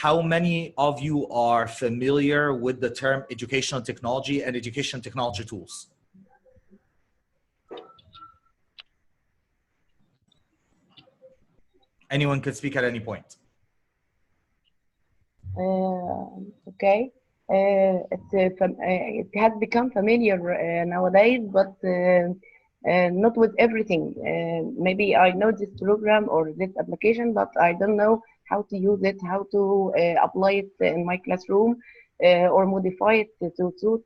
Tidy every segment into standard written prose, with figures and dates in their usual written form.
how many of you are familiar with the term educational technology and education technology tools? Anyone could speak at any point. Okay. It has become familiar nowadays, but not with everything. Maybe I know this program or this application, but I don't know how to use it, how to apply it in my classroom, or modify it to suit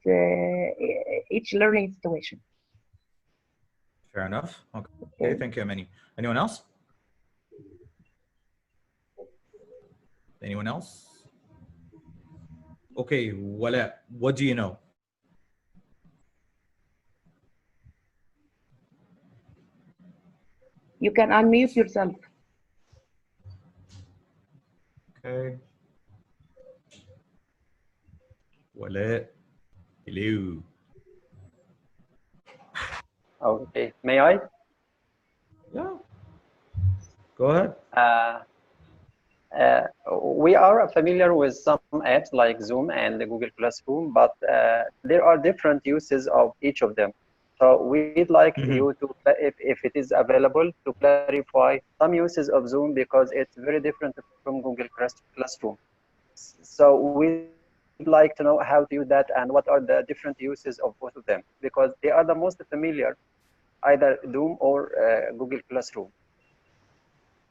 each learning situation. Fair enough. Okay, thank you, Amani. Anyone else? Anyone else? Okay, Wala, what do you know? You can unmute yourself. Okay. Wala, hello. Okay, may I? Yeah. Go ahead. We are familiar with some apps like Zoom and Google Classroom, but there are different uses of each of them. So we'd like you to, if it is available, to clarify some uses of Zoom because it's very different from Google Classroom. So we'd like to know how to use that and what are the different uses of both of them, because they are the most familiar, either Zoom or Google Classroom.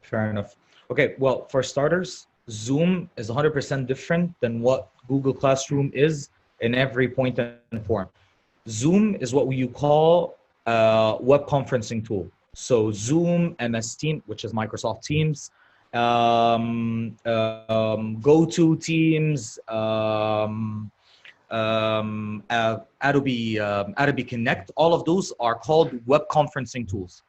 Fair enough. Okay, well, for starters, Zoom is 100% different than what Google Classroom is in every point and form. Zoom is what you call a web conferencing tool. So Zoom, MS Teams, which is Microsoft Teams, GoToTeams, Adobe Connect, all of those are called web conferencing tools.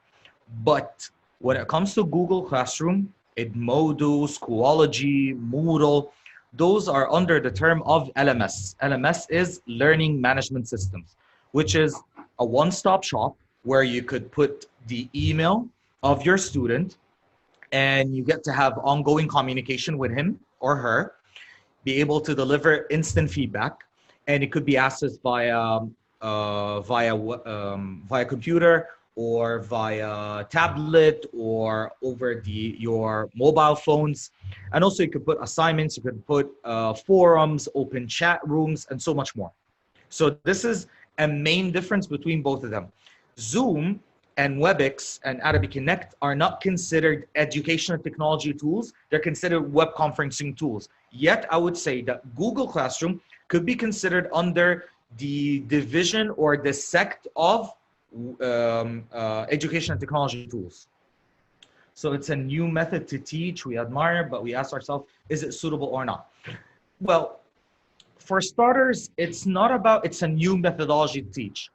But when it comes to Google Classroom, Edmodo, Schoology, Moodle, those are under the term of LMS. LMS is Learning Management Systems, which is a one-stop shop where you could put the email of your student and you get to have ongoing communication with him or her, be able to deliver instant feedback, and it could be accessed via computer or via tablet or over your mobile phones. And also you could put assignments, you could put forums, open chat rooms, and so much more. So this is a main difference between both of them. Zoom and WebEx and Adobe Connect are not considered educational technology tools. They're considered web conferencing tools. Yet I would say that Google Classroom could be considered under the division or the sect of education and technology tools. So it's a new method to teach. We admire, but we ask ourselves, is it suitable or not? Well, for starters, it's a new methodology to teach.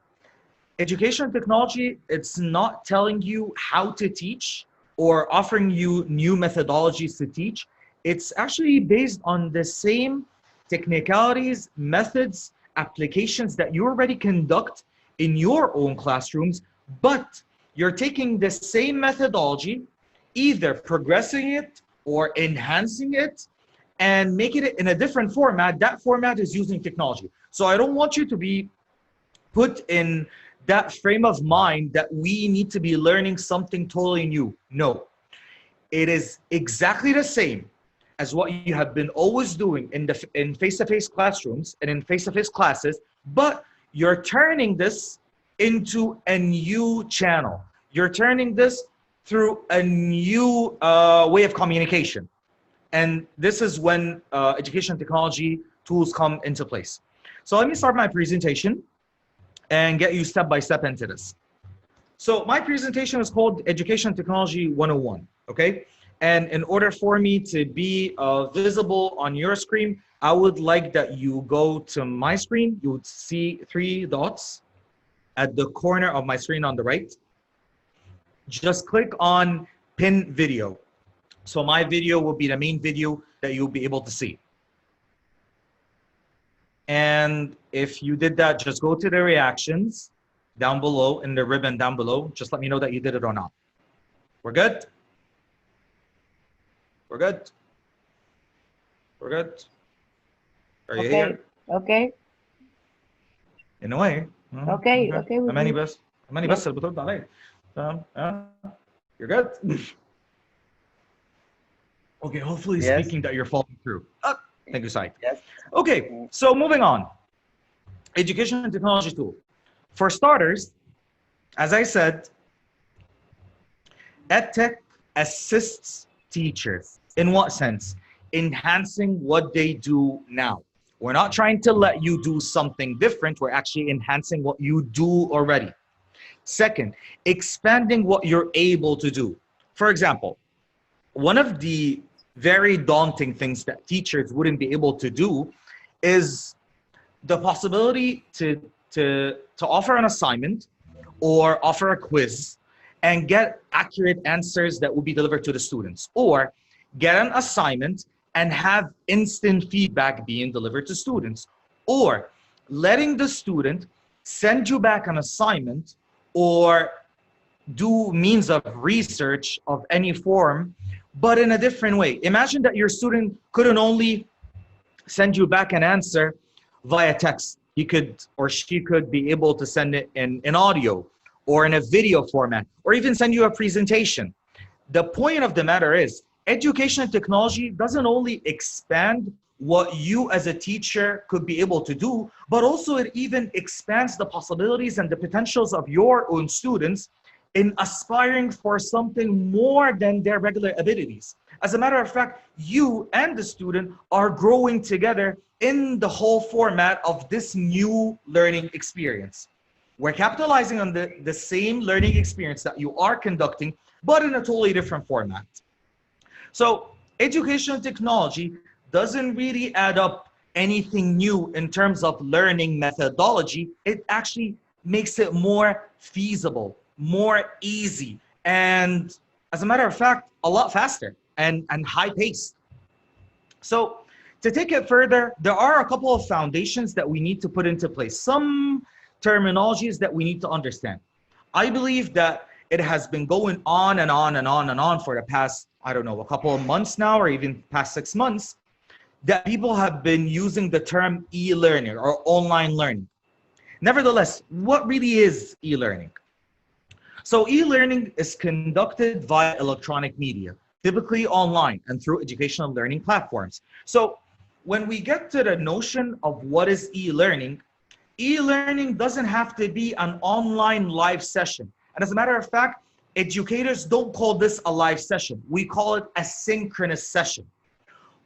Education and technology, it's not telling you how to teach or offering you new methodologies to teach. It's actually based on the same technicalities, methods, applications that you already conduct in your own classrooms, but you're taking the same methodology, either progressing it or enhancing it and making it in a different format. That format is using technology. So I don't want you to be put in that frame of mind that we need to be learning something totally new. No, it is exactly the same as what you have been always doing in face-to-face classrooms and in face-to-face classes, but you're turning this into a new channel. You're turning this through a new way of communication. And this is when education technology tools come into place. So let me start my presentation and get you step by step into this. So my presentation is called Education Technology 101, okay? And in order for me to be visible on your screen, I would like that you go to my screen. You would see 3 dots at the corner of my screen on the right. Just click on pin video. So my video will be the main video that you'll be able to see. And if you did that, just go to the reactions down below in the ribbon down below. Just let me know that you did it or not. We're good? We're good? We're good. Are you Okay. here? Okay. In a way. Okay. Okay. with أماني me. بس أماني بس اللي بترد عليا. تمام. You're good. Okay. Hopefully Yes. speaking that you're following through. Thank you, Said. Yes. Okay. So moving on. Education and technology tool. For starters, as I said, EdTech assists teachers. In what sense? Enhancing what they do now. We're not trying to let you do something different. We're actually enhancing what you do already. Second, expanding what you're able to do. For example, one of the very daunting things that teachers wouldn't be able to do is the possibility to offer an assignment or offer a quiz and get accurate answers that will be delivered to the students, or get an assignment and have instant feedback being delivered to students, or letting the student send you back an assignment or do means of research of any form, but in a different way. Imagine that your student couldn't only send you back an answer via text. He could or she could be able to send it in audio or in a video format, or even send you a presentation. The point of the matter is, education and technology doesn't only expand what you as a teacher could be able to do, but also it even expands the possibilities and the potentials of your own students in aspiring for something more than their regular abilities. As a matter of fact, you and the student are growing together in the whole format of this new learning experience. We're capitalizing on the same learning experience that you are conducting, but in a totally different format. So education and technology doesn't really add up anything new in terms of learning methodology. It actually makes it more feasible, more easy, and as a matter of fact, a lot faster and high paced. So to take it further, there are a couple of foundations that we need to put into place. Some terminologies that we need to understand. I believe that it has been going on and on and on and on for the past, I don't know, a couple of months now, or even past 6 months, that people have been using the term e-learning or online learning. Nevertheless, what really is e-learning? So e-learning is conducted via electronic media, typically online and through educational learning platforms. So when we get to the notion of what is e-learning, e-learning doesn't have to be an online live session. And as a matter of fact, educators don't call this a live session. We call it a synchronous session.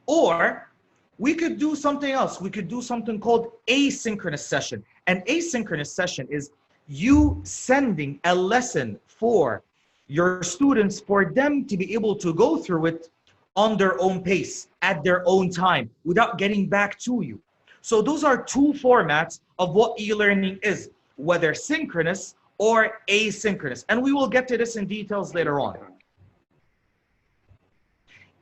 Or we could do something else. We could do something called asynchronous session. An asynchronous session is you sending a lesson for your students for them to be able to go through it on their own pace, at their own time, without getting back to you. So those are two formats of what e-learning is, whether synchronous or asynchronous. And we will get to this in details later on.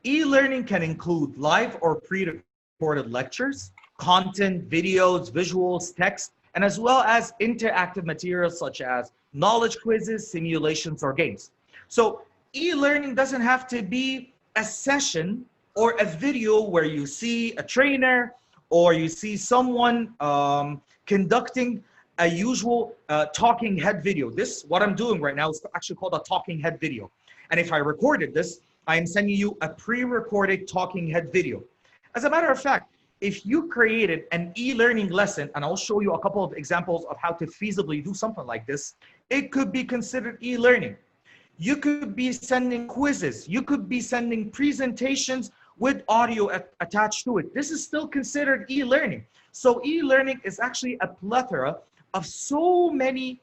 E-learning can include live or pre-recorded lectures, content, videos, visuals, text, and as well as interactive materials such as knowledge quizzes, simulations, or games. So e-learning doesn't have to be a session or a video where you see a trainer or you see someone conducting a usual talking head video. This, what I'm doing right now, is actually called a talking head video. And if I recorded this, I am sending you a pre-recorded talking head video. As a matter of fact, if you created an e-learning lesson, and I'll show you a couple of examples of how to feasibly do something like this, it could be considered e-learning. You could be sending quizzes. You could be sending presentations with audio attached to it. This is still considered e-learning. So e-learning is actually a plethora of so many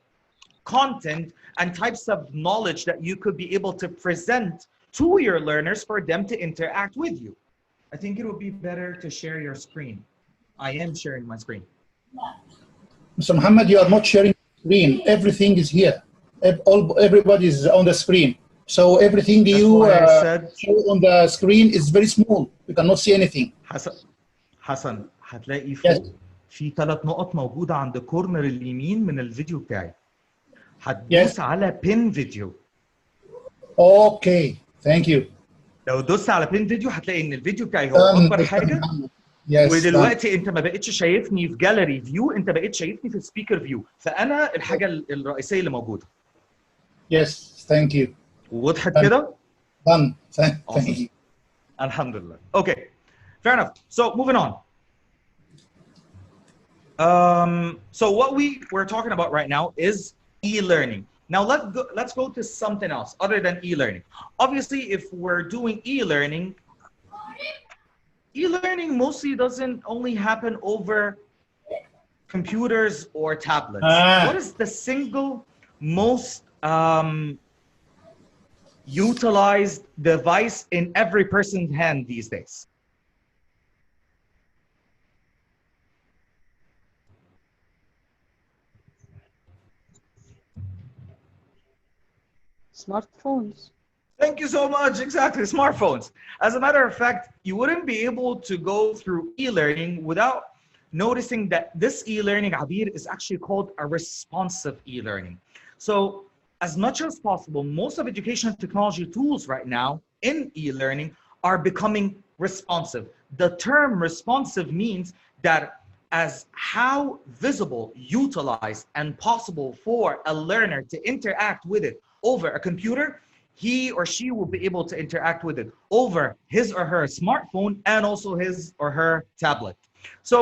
content and types of knowledge that you could be able to present to your learners for them to interact with you. I think it would be better to share your screen. I am sharing my screen. Mr. Muhammad, you are not sharing the screen. Everything is here. Everybody is on the screen. So everything you show on the screen is very small. You cannot see anything. حسن هتلاقي فوق في 3 نقط موجودة عند كورنر اليمين من الفيديو بتاعي. هتدوس على pin video. Okay, thank you. لو دوست على بين فيديو هتلاقي ان الفيديو بتاعي هو اكبر حاجه. ودلوقتي انت ما بقتش شايفني في جاليري فيو، انت بقيت شايفني في سبيكر فيو، فانا الحاجه الرئيسيه اللي موجوده. Yes, thank you. وضحت كده؟ Done. Thank you. الحمد لله. Okay, fair enough. So moving on. So what we're talking about right now is e-learning. Now let's go to something else other than e-learning. Obviously, if we're doing e-learning, e-learning mostly doesn't only happen over computers or tablets. What is the single most utilized device in every person's hand these days? Smartphones. Thank you so much. Exactly, smartphones. As a matter of fact, you wouldn't be able to go through e-learning without noticing that this e-learning, Abir, is actually called a responsive e-learning. So as much as possible, most of educational technology tools right now in e-learning are becoming responsive. The term responsive means that as how visible, utilized, and possible for a learner to interact with it over a computer, he or she will be able to interact with it over his or her smartphone and also his or her tablet. So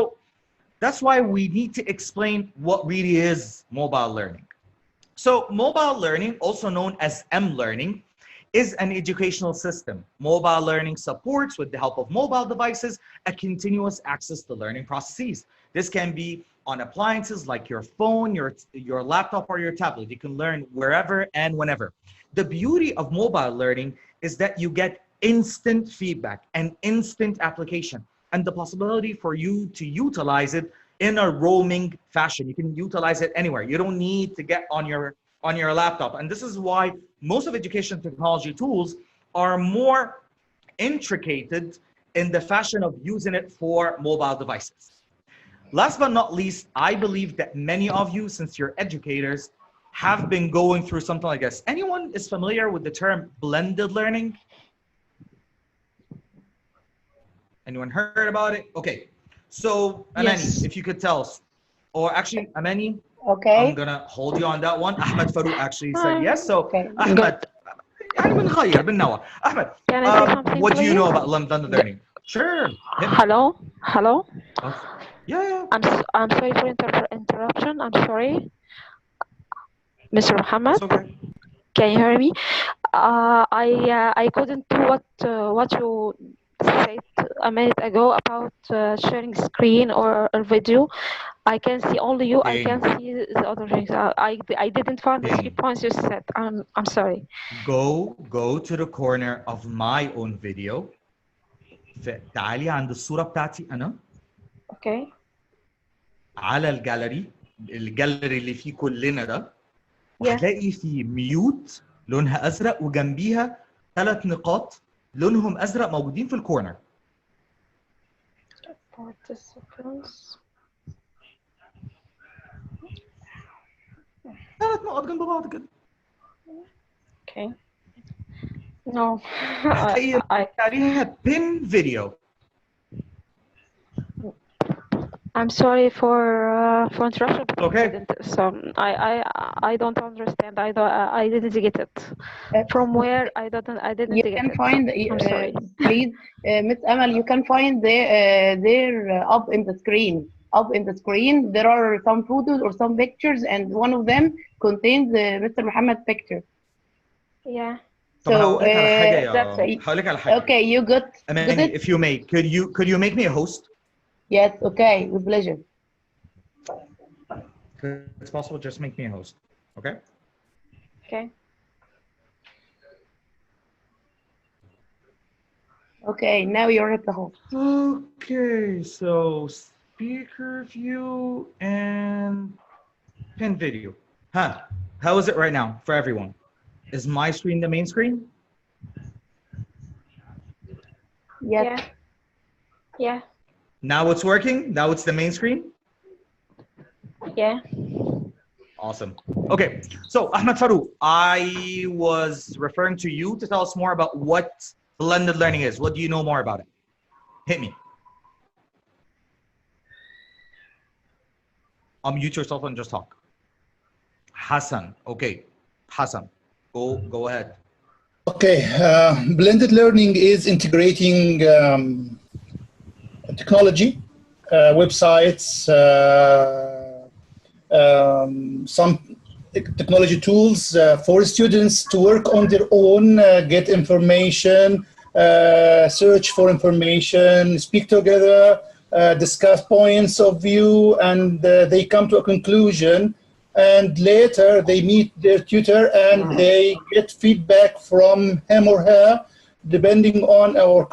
that's why we need to explain what really is mobile learning. So mobile learning, also known as M-learning, is an educational system. Mobile learning supports, with the help of mobile devices, a continuous access to learning processes. This can be on appliances like your phone, your laptop, or your tablet. You can learn wherever and whenever. The beauty of mobile learning is that you get instant feedback and instant application, and the possibility for you to utilize it in a roaming fashion. You can utilize it anywhere. You don't need to get on your laptop. And this is why most of education technology tools are more intricated in the fashion of using it for mobile devices. Last but not least, I believe that many of you, since you're educators, have been going through something like this. Anyone is familiar with the term blended learning? Anyone heard about it? Okay. So, Amani, Yes. if you could tell us, or actually, Amani, Okay. I'm gonna hold you on that one. Ahmed Farouk actually said yes. So, Okay. Ahmed, يعني بنغير بالنوع. Ahmed, Can I say something, what do you please? know about blended learning? Sure. Hello? Hello? Yeah. I'm sorry for interruption. I'm sorry. Mr. Muhammad? It's okay. Can you hear me? I couldn't do what you said a minute ago about sharing screen or a video. I can see only you. I can't see the other things. I didn't find the 3 points you said. I'm sorry. Go to the corner of my own video. تعالي عند الصورة بتاعتي أنا. Okay. على الجاليري اللي فيه كلنا ده. Yeah. وهتلاقي في ميوت لونها أزرق وجنبيها 3 نقاط لونهم أزرق موجودين في الكورنر. Participants. 3 نقط جنب بعض كده. Okay. No. هتلاقي عليها pin video. I'm sorry for interruption. Okay. So I don't understand. I didn't get it. From where I didn't You get can it. find, I'm sorry. please, Miss Amal, you can find there up in the screen. Up in the screen, there are some photos or some pictures, and one of them contains Mr. Muhammad's picture. Yeah. So that's it. هقولك على حاجة. Okay, you got it? If you may, could you make me a host? Yes, okay, with pleasure. If it's possible, just make me a host. Okay? Okay. Okay, now you're at the home. Okay, so speaker view and pin video. How is it right now for everyone? Is my screen the main screen? Yes. Yeah. Yeah. Now it's working? Now it's the main screen? Yeah. Awesome. Okay, so Ahmed Farouk, I was referring to you to tell us more about what blended learning is? What do you know more about it? Hit me. Unmute yourself and just talk. Hassan. Okay. Hassan, go ahead. Okay. Blended learning is integrating technology, websites, some technology tools for students to work on their own, get information, search for information, speak together, discuss points of view, and they come to a conclusion. And later they meet their tutor and they get feedback from him or her, depending on, or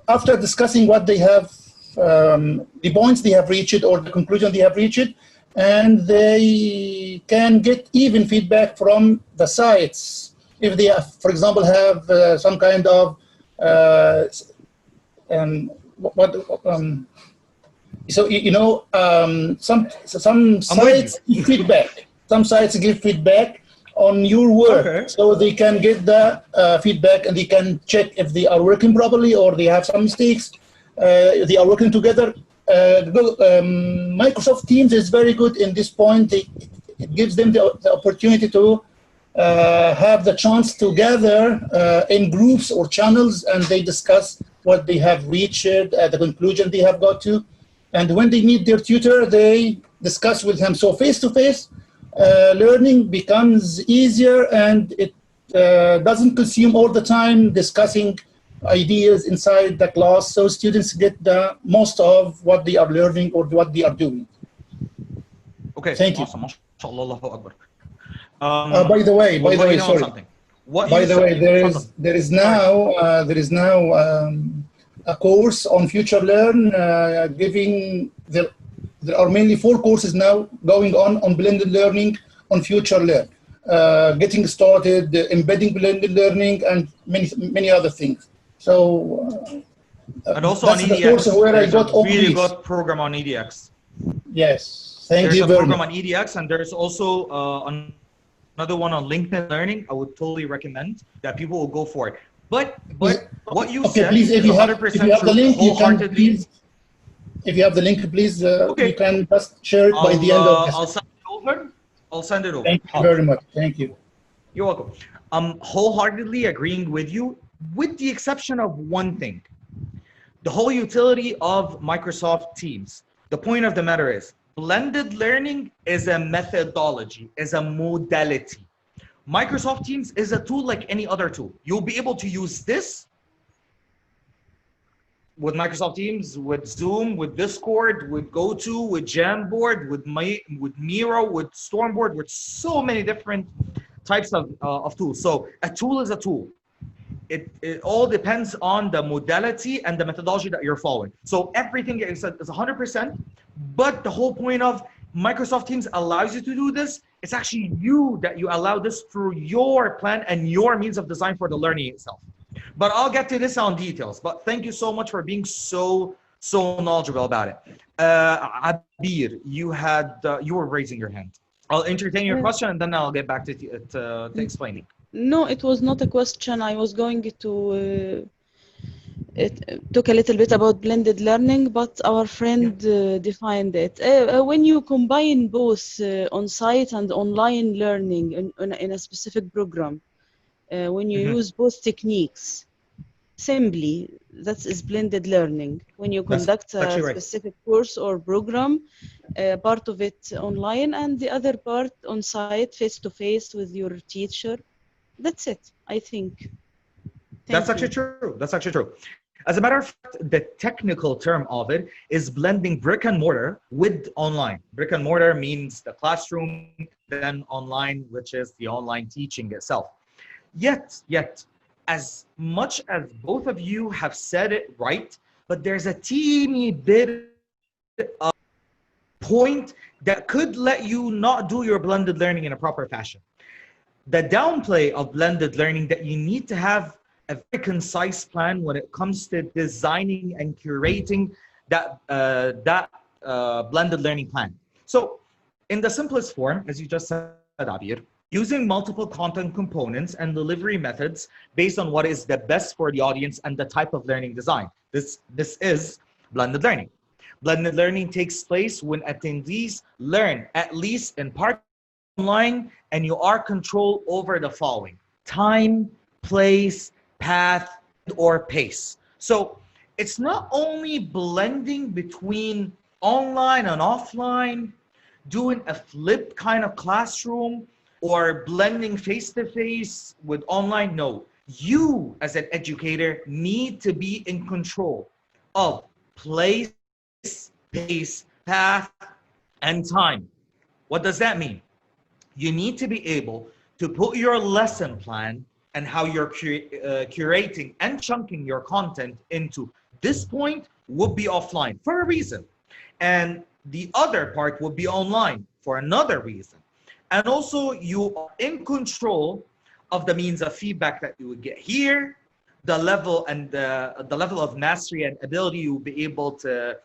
after discussing what they have, the points they have reached or the conclusion they have reached, and they can get even feedback from the sites. If they, for example, have some kind of, so, you know, some sites give feedback. Some sites give feedback on your work, okay. So they can get the feedback and they can check if they are working properly or they have some mistakes. They are working together. Microsoft Teams is very good in this point. It gives them the opportunity to have the chance to gather in groups or channels, and they discuss what they have reached, the conclusion they have got to. And when they meet their tutor, they discuss with him. So face-to-face learning becomes easier, and it doesn't consume all the time discussing ideas inside the class, so students get the most of what they are learning or what they are doing. Okay, thank awesome. You. By the way, sorry. By the way, there is now a course on Future Learn giving there are mainly 4 courses now going on blended learning on Future Learn, getting started, embedding blended learning, and many other things. So and also on EDX, where I got really good program on EDX. Yes, thank you very much. There's a program on EDX, and there's also another one on LinkedIn Learning. I would totally recommend that people will go for it. But what you said, please, if you have the link, you can please. If you have the link, please, you can just share it by the end of this. I'll send it over. I'll send it over. Thank you very much. Thank you. You're welcome. Wholeheartedly agreeing with you, with the exception of one thing. The whole utility of Microsoft Teams. The point of the matter is, blended learning is a methodology, is a modality. Microsoft Teams is a tool like any other tool. You'll be able to use this with Microsoft Teams, with Zoom, with Discord, with GoTo, with Jamboard, with Miro, with Stormboard, with so many different types of tools. So a tool is a tool. It all depends on the modality and the methodology that you're following. So everything is 100%, but the whole point of Microsoft Teams allows you to do this. It's actually you that you allow this through your plan and your means of design for the learning itself. But I'll get to this on details. But thank you so much for being so knowledgeable about it. Abir, you were raising your hand. I'll entertain your question and then I'll get back to explaining. No, it was not a question. I was going to talk a little bit about blended learning, but our friend defined it. When you combine both on-site and online learning in a specific program, when you use both techniques, simply, that is blended learning. When you conduct a specific course or program, part of it online and the other part on-site, face-to-face with your teacher. That's it, I think. That's actually true. That's actually true. As a matter of fact, the technical term of it is blending brick and mortar with online. Brick and mortar means the classroom, then online, which is the online teaching itself. Yet, as much as both of you have said it right, but there's a teeny bit of point that could let you not do your blended learning in a proper fashion. The downplay of blended learning that you need to have a very concise plan when it comes to designing and curating that blended learning plan. So in the simplest form, as you just said, Abir, using multiple content components and delivery methods based on what is the best for the audience and the type of learning design. This is blended learning. Blended learning takes place when attendees learn at least in part online, and you are control over the following: time, place, path, or pace. So it's not only blending between online and offline, doing a flipped kind of classroom, or blending face-to-face with online. No, you as an educator need to be in control of place, pace, path, and time. What does that mean? You need to be able to put your lesson plan and how you're curating and chunking your content into this point would be offline for a reason, and the other part would be online for another reason. And also you are in control of the means of feedback that you would get here, the level and the level of mastery and ability you will be able to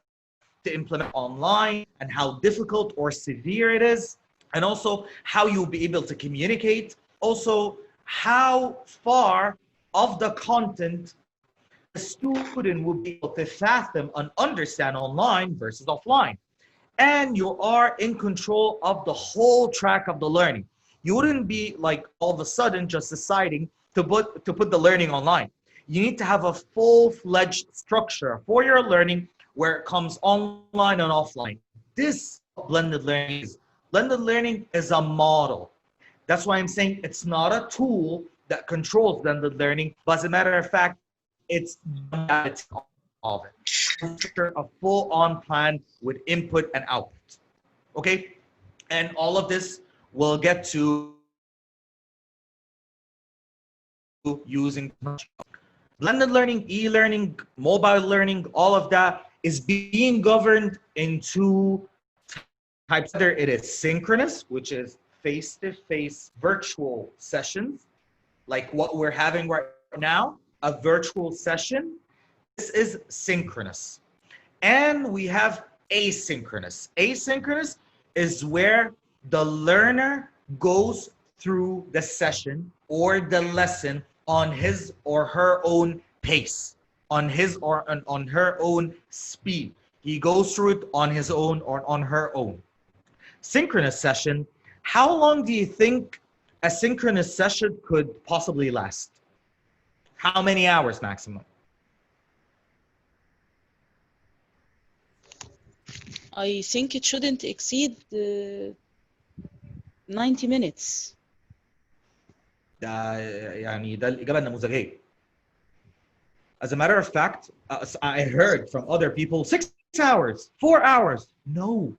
implement online, and how difficult or severe it is, and also how you'll be able to communicate, also how far of the content the student will be able to fathom and understand online versus offline. And you are in control of the whole track of the learning. You wouldn't be like all of a sudden just deciding to put the learning online. You need to have a full-fledged structure for your learning where it comes online and offline. This blended learning is. Blended learning is a model. That's why I'm saying it's not a tool that controls blended learning, but as a matter of fact, it's of it. A full-on plan with input and output. Okay? And all of this we'll get to using blended learning, e-learning, mobile learning, all of that is being governed in two types. Either it is synchronous, which is face-to-face virtual sessions, like what we're having right now, a virtual session. This is synchronous. And we have asynchronous. Asynchronous is where the learner goes through the session or the lesson on his or her own pace, on his or on her own speed. He goes through it on his own or on her own. Synchronous session, how long do you think a synchronous session could possibly last? How many hours maximum? I think it shouldn't exceed 90 minutes. يعني ده الإجابة النموذجية. As a matter of fact, I heard from other people 6 hours, 4 hours. No.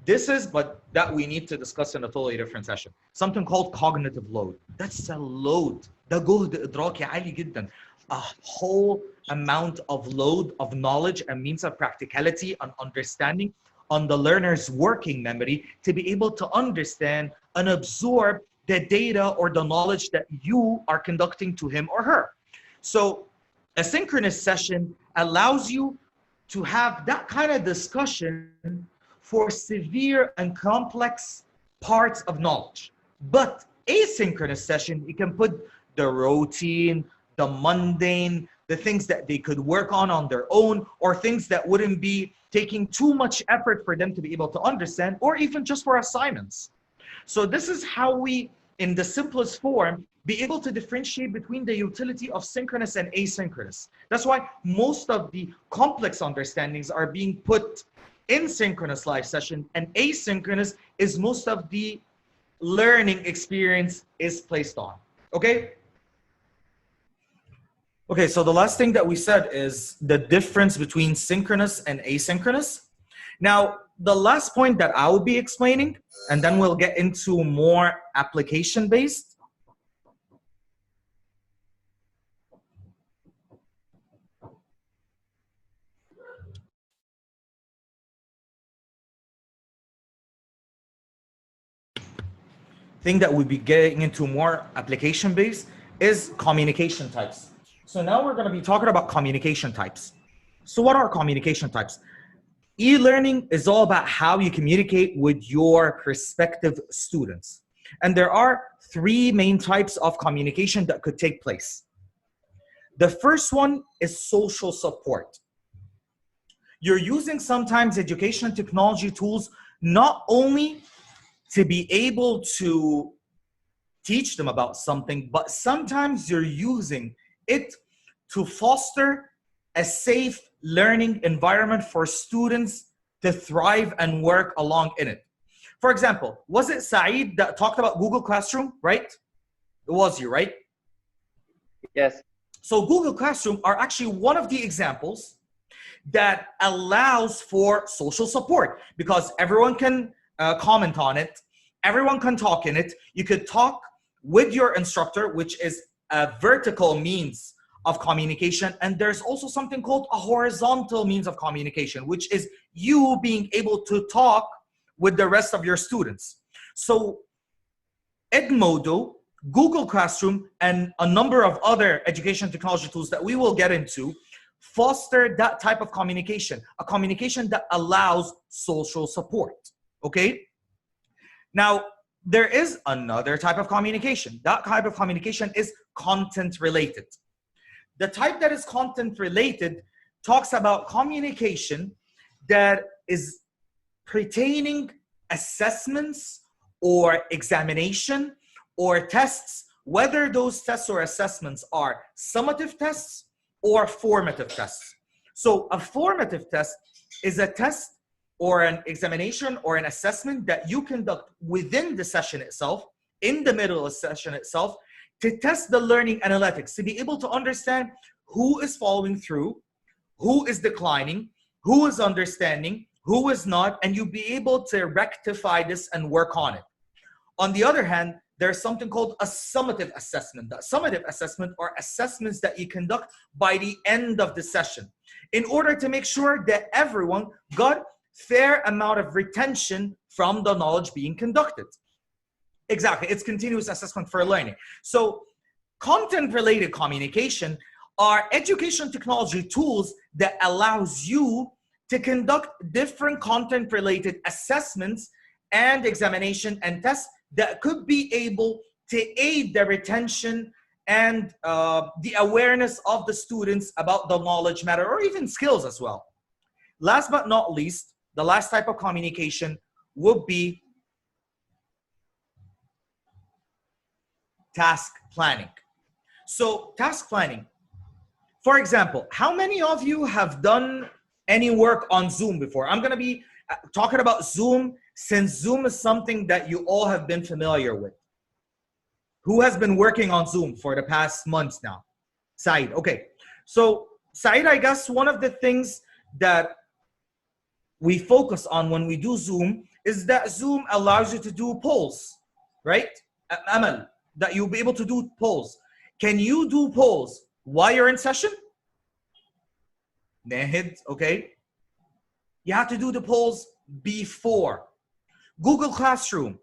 This is, but that we need to discuss in a totally different session. Something called cognitive load. That's a load. ده جهد إدراكي عالي جدا. A whole amount of load of knowledge and means of practicality and understanding on the learner's working memory to be able to understand and absorb the data or the knowledge that you are conducting to him or her. So a synchronous session allows you to have that kind of discussion for severe and complex parts of knowledge. But asynchronous session, you can put the routine, the mundane, the things that they could work on their own, or things that wouldn't be taking too much effort for them to be able to understand, or even just for assignments. So this is how we, in the simplest form, be able to differentiate between the utility of synchronous and asynchronous. That's why most of the complex understandings are being put in synchronous live session, and asynchronous is most of the learning experience is placed on. Okay? Okay, so the last thing that we said is the difference between synchronous and asynchronous. Now, the last point that I will be explaining, and then we'll get into more application-based. Thing that we'll be getting into more application-based is communication types. So now we're going to be talking about communication types. So what are communication types? E-learning is all about how you communicate with your prospective students. And there are three main types of communication that could take place. The first one is social support. You're using sometimes education technology tools not only to be able to teach them about something, but sometimes you're using it to foster a safe learning environment for students to thrive and work along in it. For example, was it Saeed that talked about Google Classroom, right? It was you, right? Yes. So Google Classroom are actually one of the examples that allows for social support, because everyone can comment on it, everyone can talk in it. You could talk with your instructor, which is a vertical means of communication, and there's also something called a horizontal means of communication, which is you being able to talk with the rest of your students. So Edmodo, Google Classroom, and a number of other education technology tools that we will get into foster that type of communication, a communication that allows social support, okay? Now, there is another type of communication. That type of communication is content related. The type that is content related talks about communication that is pertaining assessments or examination or tests, whether those tests or assessments are summative tests or formative tests. So a formative test is a test or an examination or an assessment that you conduct within the session itself, in the middle of the session itself, to test the learning analytics, to be able to understand who is following through, who is declining, who is understanding, who is not, and you'll be able to rectify this and work on it. On the other hand, there's something called a summative assessment. The summative assessment are assessments that you conduct by the end of the session in order to make sure that everyone got fair amount of retention from the knowledge being conducted. Exactly, it's continuous assessment for learning. So content-related communication are education technology tools that allows you to conduct different content-related assessments and examination and tests that could be able to aid the retention and the awareness of the students about the knowledge matter, or even skills as well. Last but not least, the last type of communication would be task planning. So task planning, for example, how many of you have done any work on Zoom before? I'm gonna be talking about Zoom, since Zoom is something that you all have been familiar with. Who has been working on Zoom for the past months now? Saeed, okay. So Saeed, I guess one of the things that we focus on when we do Zoom is that Zoom allows you to do polls, right? Amal, that you'll be able to do polls. Can you do polls while you're in session? Nahid, okay. You have to do the polls before. Google Classroom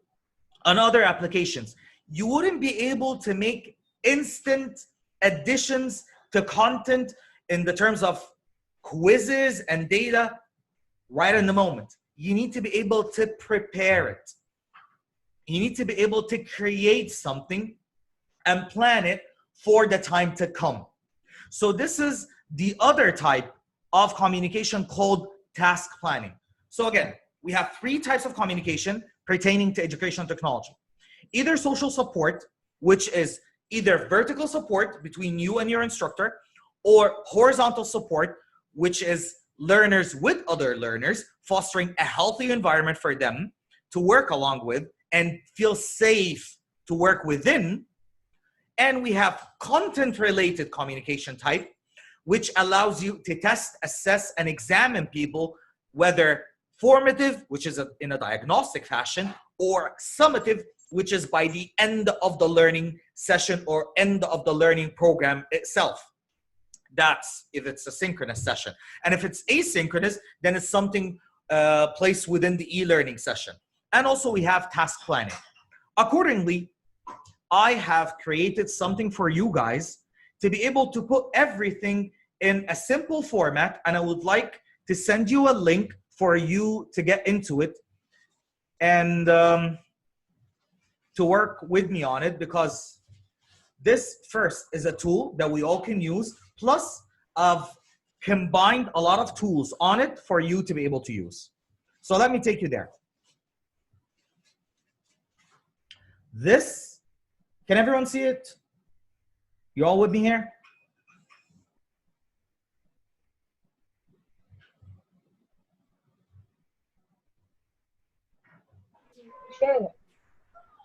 and other applications, you wouldn't be able to make instant additions to content in the terms of quizzes and data right in the moment. You need to be able to prepare it. You need to be able to create something and plan it for the time to come. So this is the other type of communication called task planning. So again, we have three types of communication pertaining to educational technology. Either social support, which is either vertical support between you and your instructor, or horizontal support, which is learners with other learners, fostering a healthy environment for them to work along with and feel safe to work within. And we have content-related communication type, which allows you to test, assess, and examine people, whether formative, which is in a diagnostic fashion, or summative, which is by the end of the learning session or end of the learning program itself. That's if it's a synchronous session. And if it's asynchronous, then it's something placed within the e-learning session. And also we have task planning. Accordingly, I have created something for you guys to be able to put everything in a simple format, and I would like to send you a link for you to get into it. And to work with me on it, because this first is a tool that we all can use, plus I've combined a lot of tools on it for you to be able to use. So let me take you there. This, can everyone see it? You all with me here?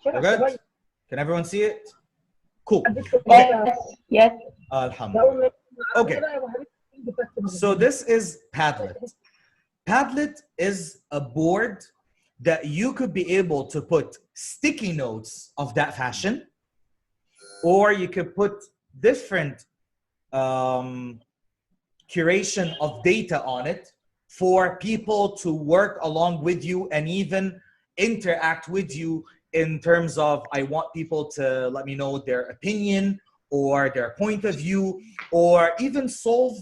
We're good? Can everyone see it? Cool. Okay. Yes. Alhamdulillah. Okay. So this is Padlet. Padlet is a board that you could be able to put sticky notes of that fashion, or you could put different curation of data on it for people to work along with you and even interact with you in terms of, I want people to let me know their opinion or their point of view, or even solve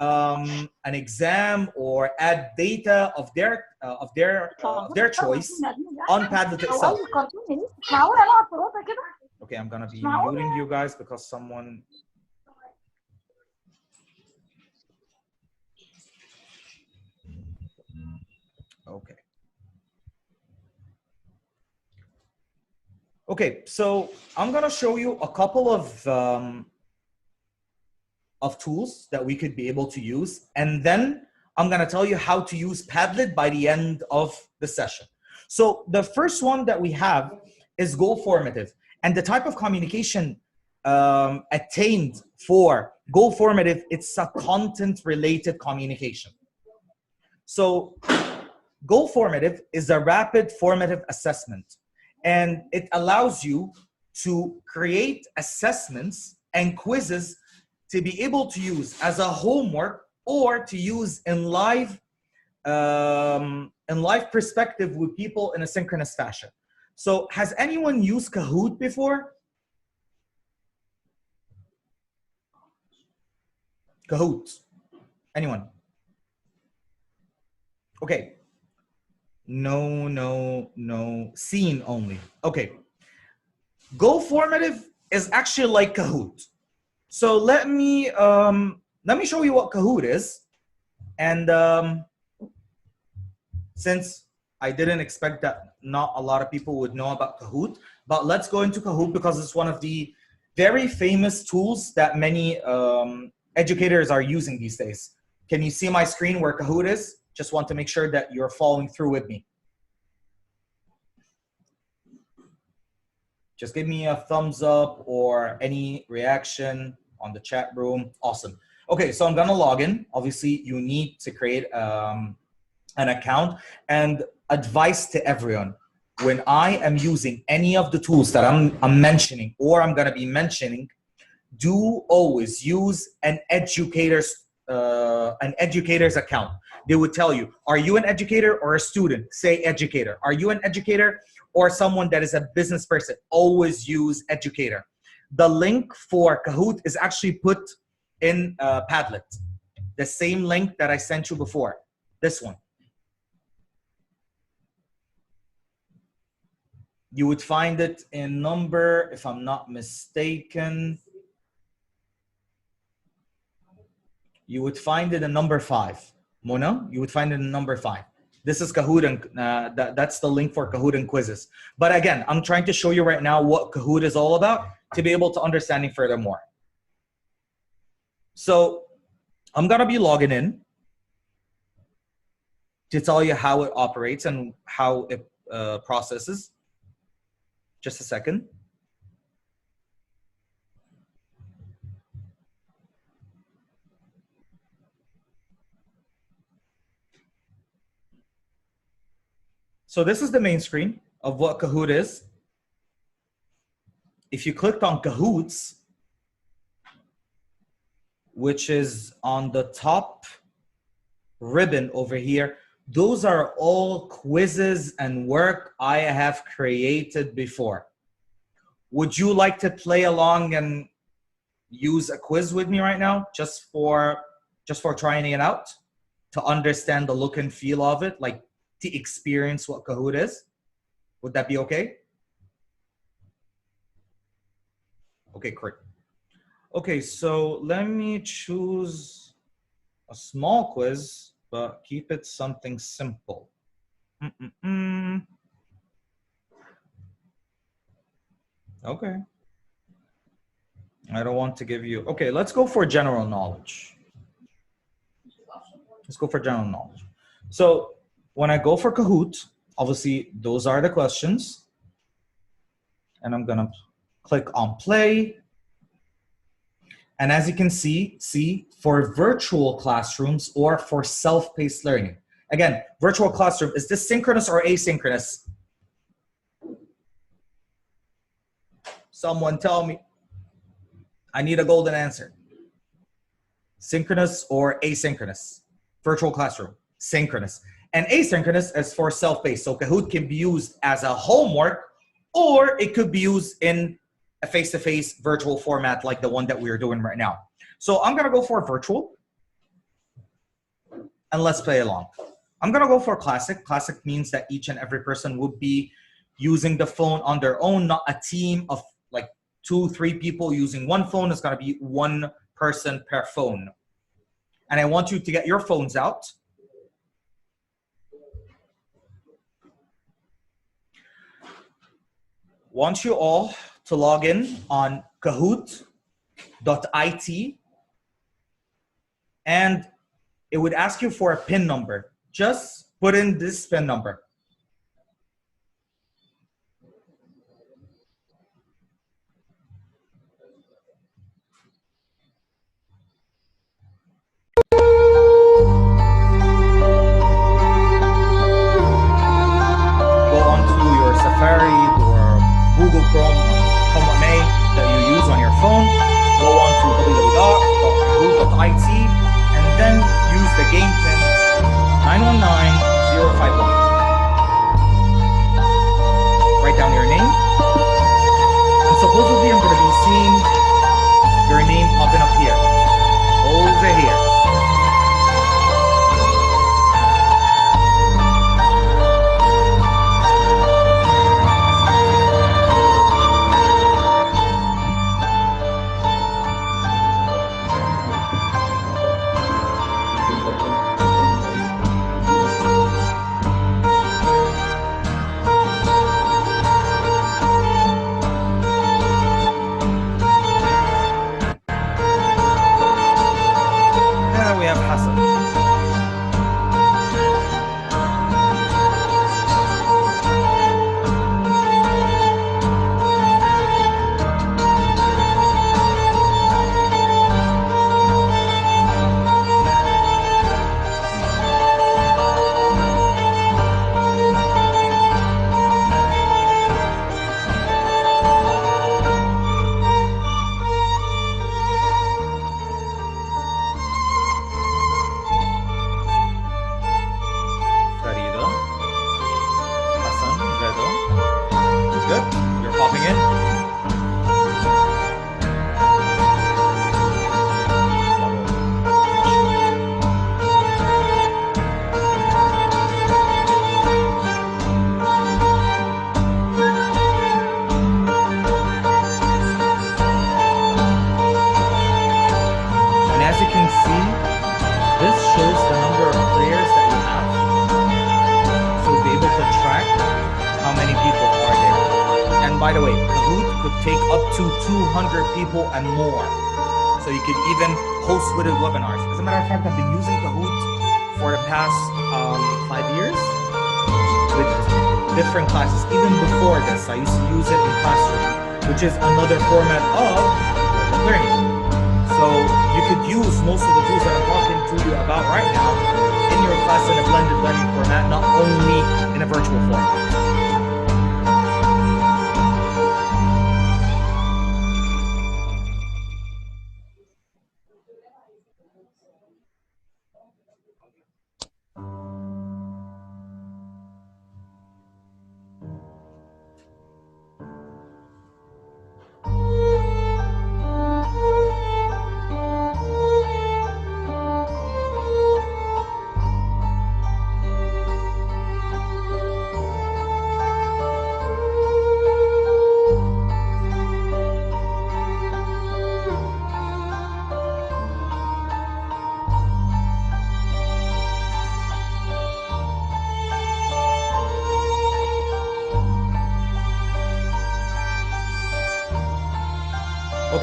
an exam or add data of their choice on Padlet itself. Okay, I'm gonna be muting you guys because someone. Okay. Okay, so I'm gonna show you a couple of tools that we could be able to use, and then I'm gonna tell you how to use Padlet by the end of the session. So the first one that we have is Goformative, and the type of communication attained for Goformative, it's a content-related communication. So Goformative is a rapid formative assessment, and it allows you to create assessments and quizzes to be able to use as a homework or to use in live perspective with people in a synchronous fashion. So has anyone used Kahoot before? Kahoot. Anyone? Okay. No. Seen only. Okay. Goformative is actually like Kahoot. So let me show you what Kahoot is. And since I didn't expect that not a lot of people would know about Kahoot, but let's go into Kahoot because it's one of the very famous tools that many educators are using these days. Can you see my screen where Kahoot is? Just want to make sure that you're following through with me. Just give me a thumbs up or any reaction on the chat room. Awesome. Okay, so I'm gonna log in. Obviously, you need to create an account, and advice to everyone. When I am using any of the tools that I'm mentioning or I'm gonna be mentioning, do always use an educator's account. They would tell you, are you an educator or a student? Say educator. Are you an educator or someone that is a business person? Always use educator. The link for Kahoot is actually put in Padlet. The same link that I sent you before. This one. You would find it in number, if I'm not mistaken. You would find it in number 5. Mona, you would find it in number 5. This is Kahoot, and that's the link for Kahoot and quizzes. But again, I'm trying to show you right now what Kahoot is all about to be able to understand it furthermore. So I'm gonna be logging in to tell you how it operates and how it processes. Just a second. So this is the main screen of what Kahoot is. If you clicked on Kahoots, which is on the top ribbon over here, those are all quizzes and work I have created before. Would you like to play along and use a quiz with me right now, just for trying it out, to understand the look and feel of it, like to experience what Kahoot is? Would that be okay? Okay, great. Okay, so let me choose a small quiz, but keep it something simple. Okay. I don't want to give you, okay, let's go for general knowledge. Let's go for general knowledge. So when I go for Kahoot, obviously those are the questions. And I'm gonna click on play. And as you can see for virtual classrooms or for self-paced learning. Again, virtual classroom, is this synchronous or asynchronous? Someone tell me. I need a golden answer. Synchronous or asynchronous? Virtual classroom, synchronous. And asynchronous is for self-paced. So Kahoot can be used as a homework, or it could be used in a face-to-face virtual format like the one that we're doing right now. So I'm gonna go for virtual, and let's play along. I'm gonna go for classic. Classic means that each and every person would be using the phone on their own, not a team of like 2-3 people using one phone. It's gonna be one person per phone. And I want you to get your phones out. Want you all to log in on Kahoot.it, and it would ask you for a PIN number. Just put in this PIN number. Go onto your Safari or Google Chrome, MoE that you use on your phone. Go on to www.kahoot.it and then use the game pin 919051. Write down your name. And supposedly I'm going to be seeing your name popping up here. Over here. By the way, Kahoot could take up to 200 people and more. So you could even host with webinars. As a matter of fact, I've been using Kahoot for the past 5 years with different classes. Even before this, I used to use it in classroom, which is another format of learning. So you could use most of the tools that I'm talking to you about right now in your class in a blended learning format, not only in a virtual format.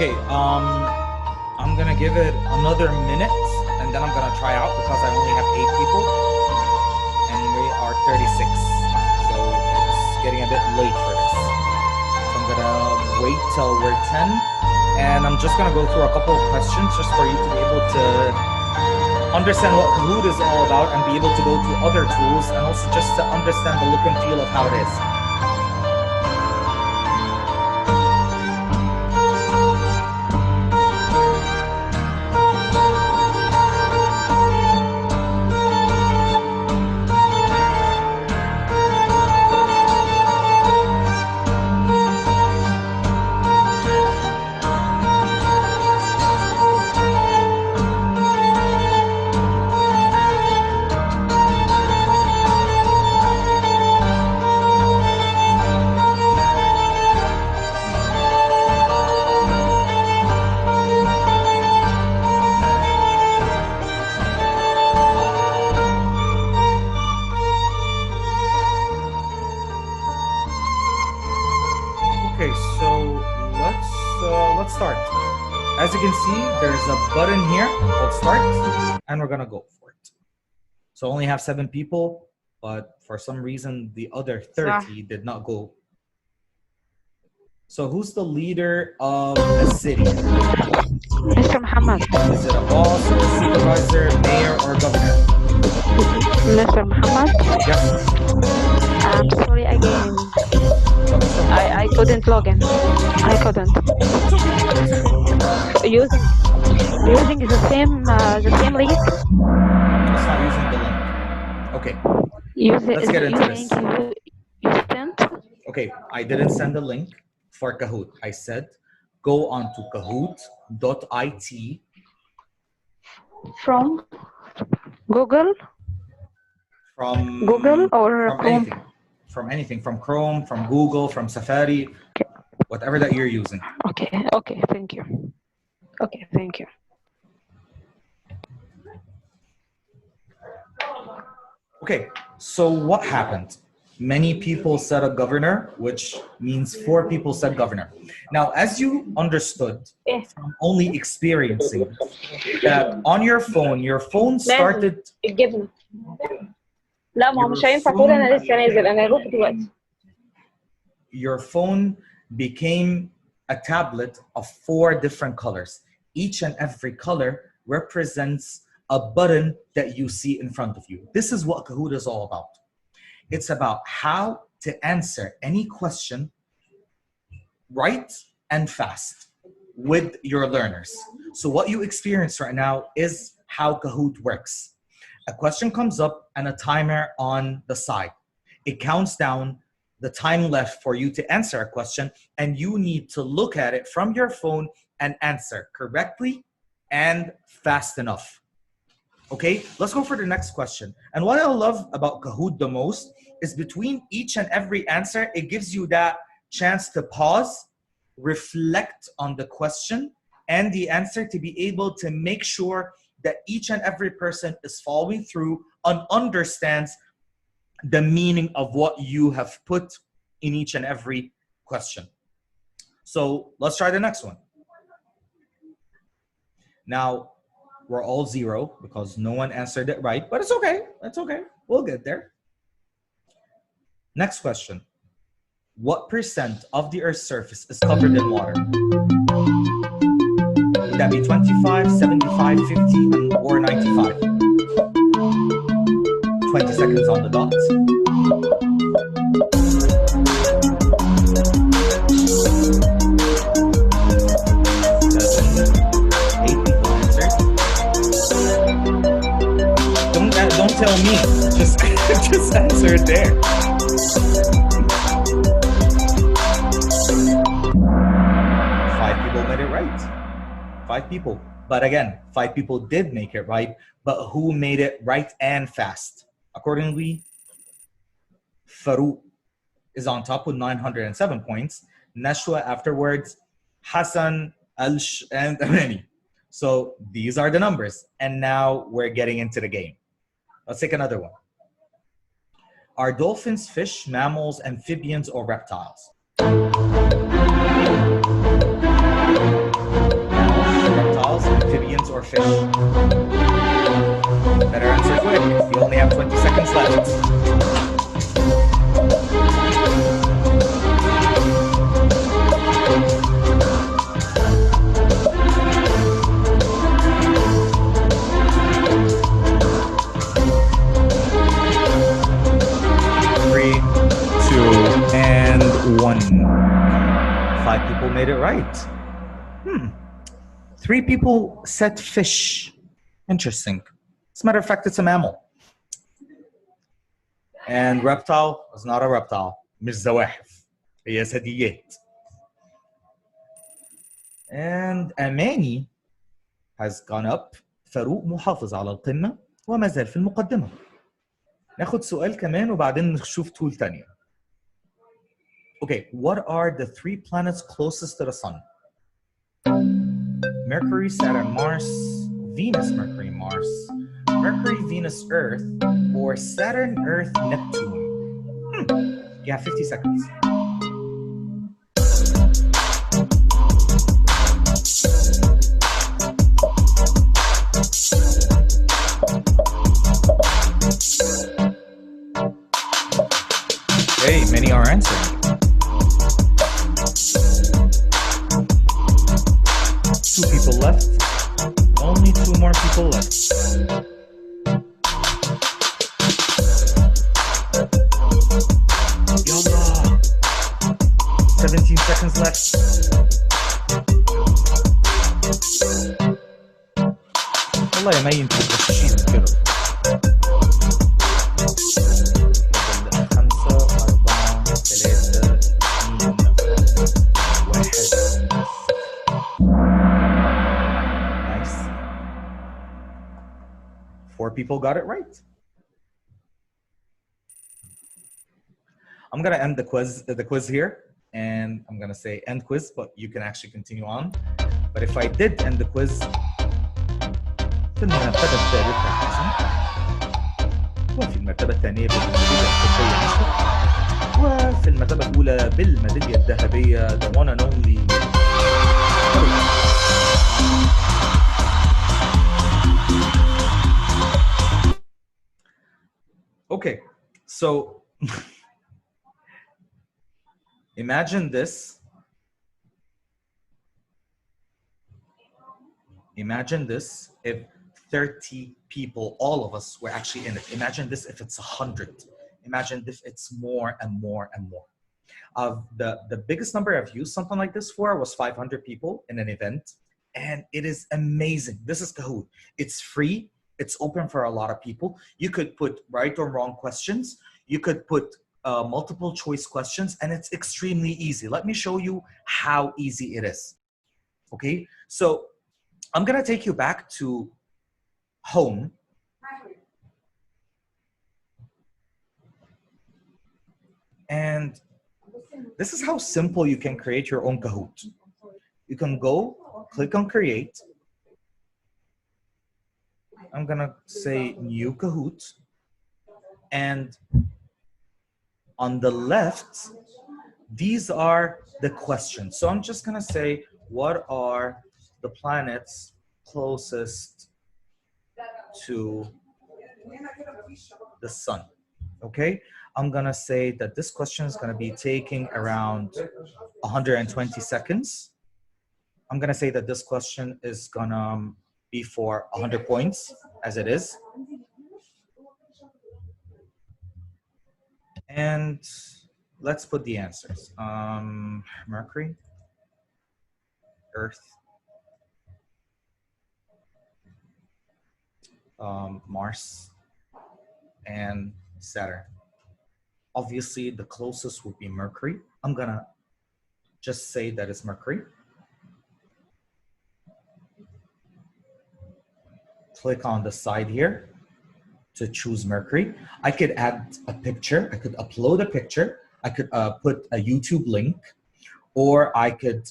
Okay, I'm gonna give it another minute and then I'm gonna try out because I only have 8 people and we are 36. So it's getting a bit late for this. So I'm gonna wait till we're 10 and I'm just gonna go through a couple of questions just for you to be able to understand what Kahoot is all about and be able to go to other tools and also just to understand the look and feel of how it is. Let's start. As you can see, there's a button here called start, and we're gonna go for it. So I only have 7 people, but for some reason the other 30 did not go. So who's the leader of a city? Mr. Muhammad. Is it a boss, a supervisor, mayor, or governor? Mr. Muhammad? Yes. I'm sorry again. I couldn't log in. I couldn't. Using the same link. It's not using the link. Okay. Let's get into this. You sent? Okay, I didn't send a link for Kahoot. I said go on to kahoot.it. From Google? From Google or from Chrome? anything. From anything, from Chrome, from Google, from Safari, okay. Whatever that you're using. Okay, thank you. Okay, thank you. Okay, so what happened? Many people said a governor, which means 4 people said governor. Now, as you understood from only experiencing that on your phone started. لا ما هو مش هينفع تقول انا لسه نازل انا هروح دلوقتي. Your phone became a tablet of 4 different colors. Each and every color represents a button that you see in front of you. This is what Kahoot is all about. It's about how to answer any question right and fast with your learners. So what you experience right now is how Kahoot works. A question comes up and a timer on the side. It counts down the time left for you to answer a question, and you need to look at it from your phone and answer correctly and fast enough. Okay, let's go for the next question. And what I love about Kahoot the most is between each and every answer, it gives you that chance to pause, reflect on the question and the answer to be able to make sure that each and every person is following through and understands the meaning of what you have put in each and every question. So let's try the next one. Now, we're all 0 because no one answered it right, but it's okay. It's okay. We'll get there. Next question. What percent of the Earth's surface is covered in water? Would that be 25, 75, 50, or 95? 20 seconds on the dot. 7, 8 people answered. Don't tell me. Just answer it there. 5 people made it right. 5 people. But again, 5 people did make it right, but who made it right and fast? Accordingly, Farouk is on top with 907 points. Nashwa afterwards, Hassan, Alsh, and Amani. So these are the numbers. And now we're getting into the game. Let's take another one. Are dolphins fish, mammals, amphibians, or reptiles? fish? Better answer quick. You only have 20 seconds left. Three, two, and one. 5 people made it right. 3 people said fish. Interesting. As a matter of fact, it's a mammal. And reptile is not a reptile. مش زواحف. هي ثدييات. And Amani has gone up. فاروق محافظ على القمة وما زال في المقدمة. ناخد سؤال كمان وبعدين نشوف tool تانية. Okay, what are the 3 planets closest to the sun? Mercury, Saturn, Mars, Venus, Mercury, Mars, Mercury, Venus, Earth, or Saturn, Earth, Neptune? You have 50 seconds. Hey, many are answering. 2 people left. Only 2 more people left. Yalla! 17 seconds left. والله يا مي انت بتغشين كده. 5 4 3 2 1. Nice. 4 people got it right. I'm gonna end the quiz here, and I'm gonna say end quiz, but you can actually continue on. But if I did end the quiz, في المرتبة الثالثة حسن، وفي المرتبة الثانية بالميدالية الفضية نشوى، وفي المرتبة الأولى بالميدالية الذهبية the one and only. Okay, so imagine this. Imagine this if 30 people, all of us, were actually in it. Imagine this if it's 100. Imagine if it's more and more and more. The biggest number I've used something like this for was 500 people in an event, and it is amazing. This is Kahoot. It's free. It's open for a lot of people. You could put right or wrong questions. You could put multiple choice questions, and it's extremely easy. Let me show you how easy it is. Okay, so I'm gonna take you back to home. And this is how simple you can create your own Kahoot. You can go, click on create. I'm gonna say new Kahoot. And on the left, these are the questions. So I'm just gonna say, what are the planets closest to the sun? Okay, I'm gonna say that this question is gonna be taking around 120 seconds. I'm gonna say that this question is gonna be for 100 points, as it is. And let's put the answers. Mercury, Earth, Mars, and Saturn. Obviously, the closest would be Mercury. I'm gonna just say that it's Mercury. Click on the side here to choose Mercury. I could add a picture. I could upload a picture. I could put a YouTube link, or I could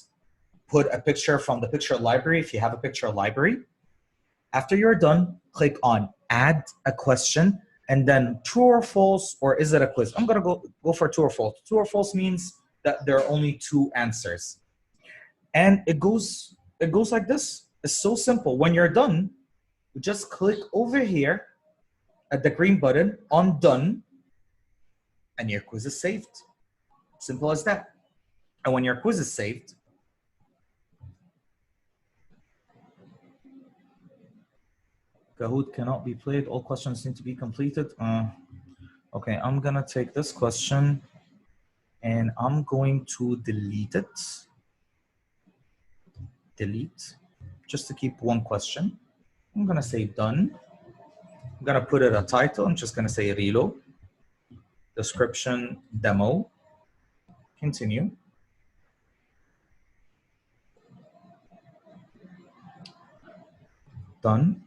put a picture from the picture library if you have a picture library. After you're done, click on add a question, and then true or false, or is it a quiz? I'm gonna go for true or false. True or false means that there are only 2 answers. And it goes like this. is so simple. When you're done, you just click over here at the green button on done, and your quiz is saved. Simple as that. And when your quiz is saved, Kahoot cannot be played. All questions need to be completed. Okay, I'm gonna take this question and I'm going to delete it. Delete, just to keep one question. I'm gonna say done. I'm gonna put it a title. I'm just gonna say reload. Description, demo. Continue. Done.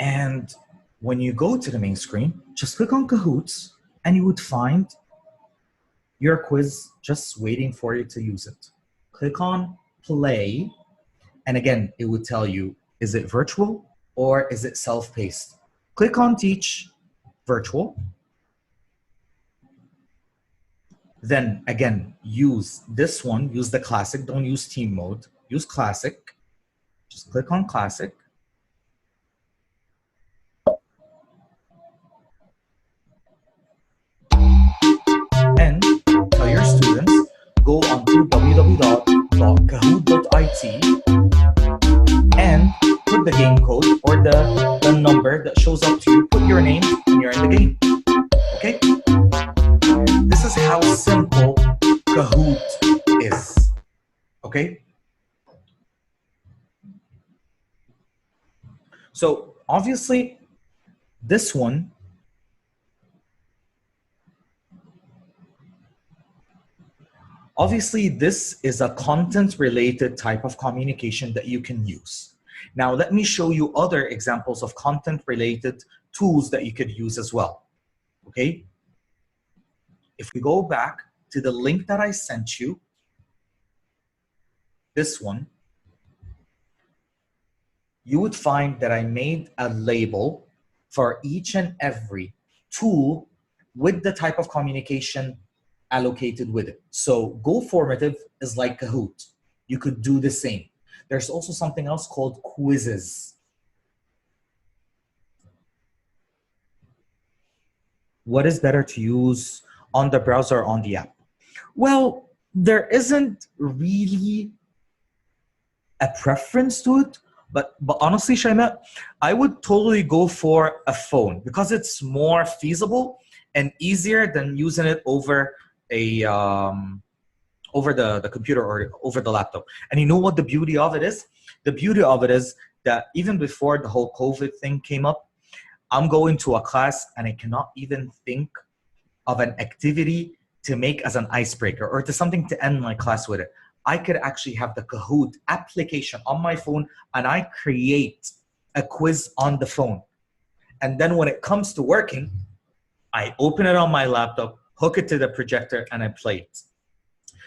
And when you go to the main screen, just click on Kahoot and you would find your quiz just waiting for you to use it. Click on play. And again, it would tell you, is it virtual or is it self-paced? Click on teach virtual. Then again, use this one, use the classic, don't use team mode, use classic. Just click on classic. And tell your students, go on to www.kahoot.it and put the game code or the number that shows up to you, put your name and you're in the game, okay? This is how simple Kahoot is, okay? So obviously this one, this is a content-related type of communication that you can use. Now, let me show you other examples of content-related tools that you could use as well, okay? If we go back to the link that I sent you, this one, you would find that I made a label for each and every tool with the type of communication allocated with it. So Goformative is like Kahoot. You could do the same. There's also something else called quizzes. What is better to use on the browser or on the app? Well, there isn't really a preference to it, but honestly, Shaimat, I would totally go for a phone because it's more feasible and easier than using it over a over the computer or over the laptop. And you know what the beauty of it is? The beauty of it is that even before the whole COVID thing came up, I'm going to a class and I cannot even think of an activity to make as an icebreaker or to something to end my class with it. I could actually have the Kahoot application on my phone and I create a quiz on the phone. And then when it comes to working, I open it on my laptop, hook it to the projector, and I play it.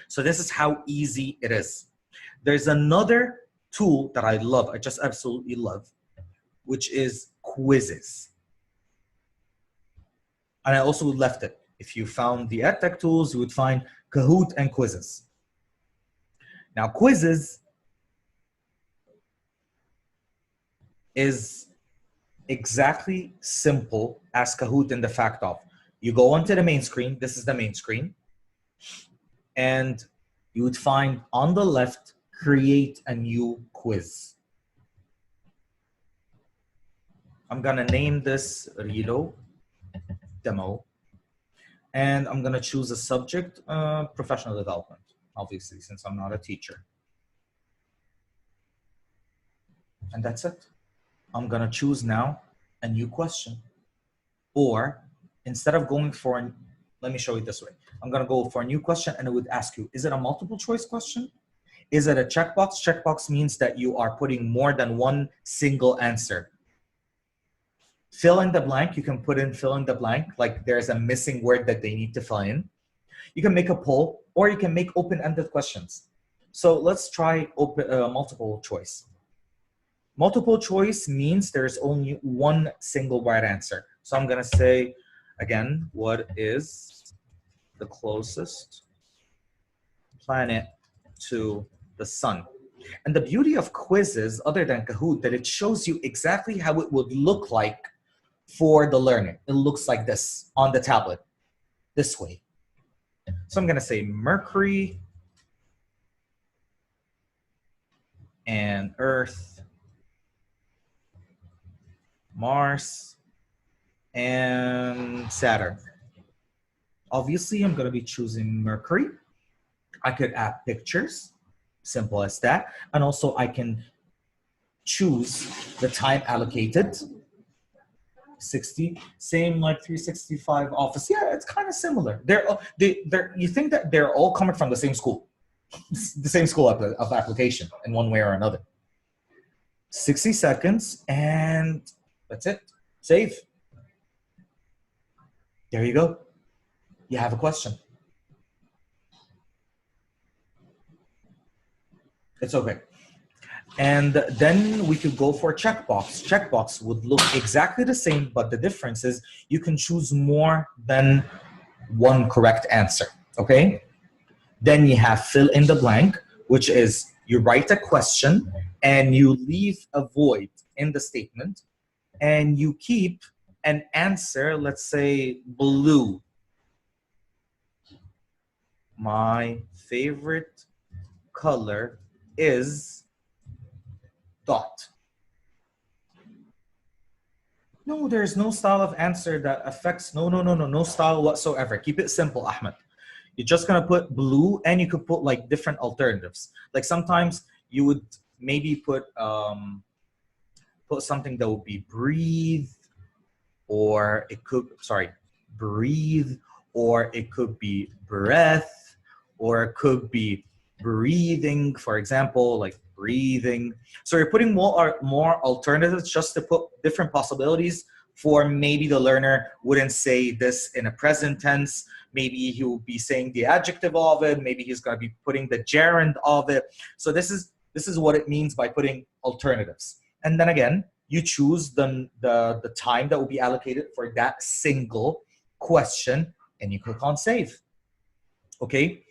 So this is how easy it is. There's another tool that I love, I just absolutely love, which is quizzes. And I also left it. If you found the EdTech tools, you would find Kahoot and quizzes. Now, quizzes is exactly simple as Kahoot in the fact of, you go onto the main screen, this is the main screen, and you would find on the left, create a new quiz. I'm gonna name this Reload Demo, and I'm gonna choose a subject, professional development, obviously, since I'm not a teacher. And that's it. I'm gonna choose now a new question. Or instead of going for, let me show you this way. I'm gonna go for a new question and it would ask you, is it a multiple choice question? Is it a checkbox? Checkbox means that you are putting more than one single answer. Fill in the blank, you can put in fill in the blank, like there's a missing word that they need to fill in. You can make a poll or you can make open-ended questions. So let's try multiple choice. Multiple choice means there's only one single right answer. So I'm gonna say, again, what is the closest planet to the sun? And the beauty of quizzes, other than Kahoot, that it shows you exactly how it would look like for the learner. It looks like this on the tablet, this way. So I'm going to say Mercury and Earth, Mars, and Saturn. Obviously, I'm going to be choosing Mercury. I could add pictures, simple as that. And also I can choose the time allocated. 60, same like 365 Office. Yeah, it's kind of similar. You think that they're all coming from the same school, the same school of application in one way or another. 60 seconds, and that's it. Save. There you go. You have a question. It's okay. And then we could go for checkbox. Checkbox would look exactly the same, but the difference is you can choose more than one correct answer, okay? Then you have fill in the blank, which is you write a question and you leave a void in the statement and you keep an answer, let's say blue. My favorite color is dot. No, there's no style of answer that affects, no style whatsoever. Keep it simple, Ahmed. You're just gonna put blue, and you could put like different alternatives. Like sometimes you would maybe put something that would be breathe, or it could, breathe, or it could be breath, or it could be breathing, for example, like breathing. So you're putting more alternatives just to put different possibilities for maybe the learner wouldn't say this in a present tense. Maybe he will be saying the adjective of it. Maybe he's going to be putting the gerund of it. So this is what it means by putting alternatives. And then again, you choose the time that will be allocated for that single question, and you click on save. Okay.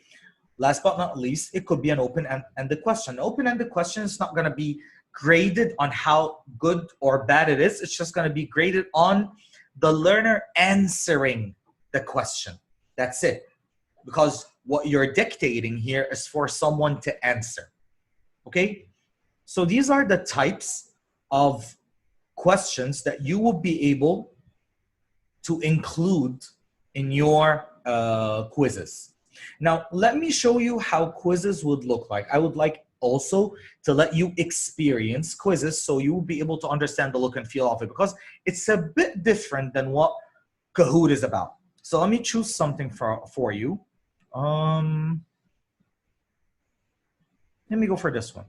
Last but not least, it could be an open-ended question. Open-ended question is not going to be graded on how good or bad it is. It's just going to be graded on the learner answering the question. That's it. Because what you're dictating here is for someone to answer. Okay? So these are the types of questions that you will be able to include in your quizzes. Now, let me show you how quizzes would look like. I would like also to let you experience quizzes so you will be able to understand the look and feel of it, because it's a bit different than what Kahoot is about. So let me choose something for you. Let me go for this one.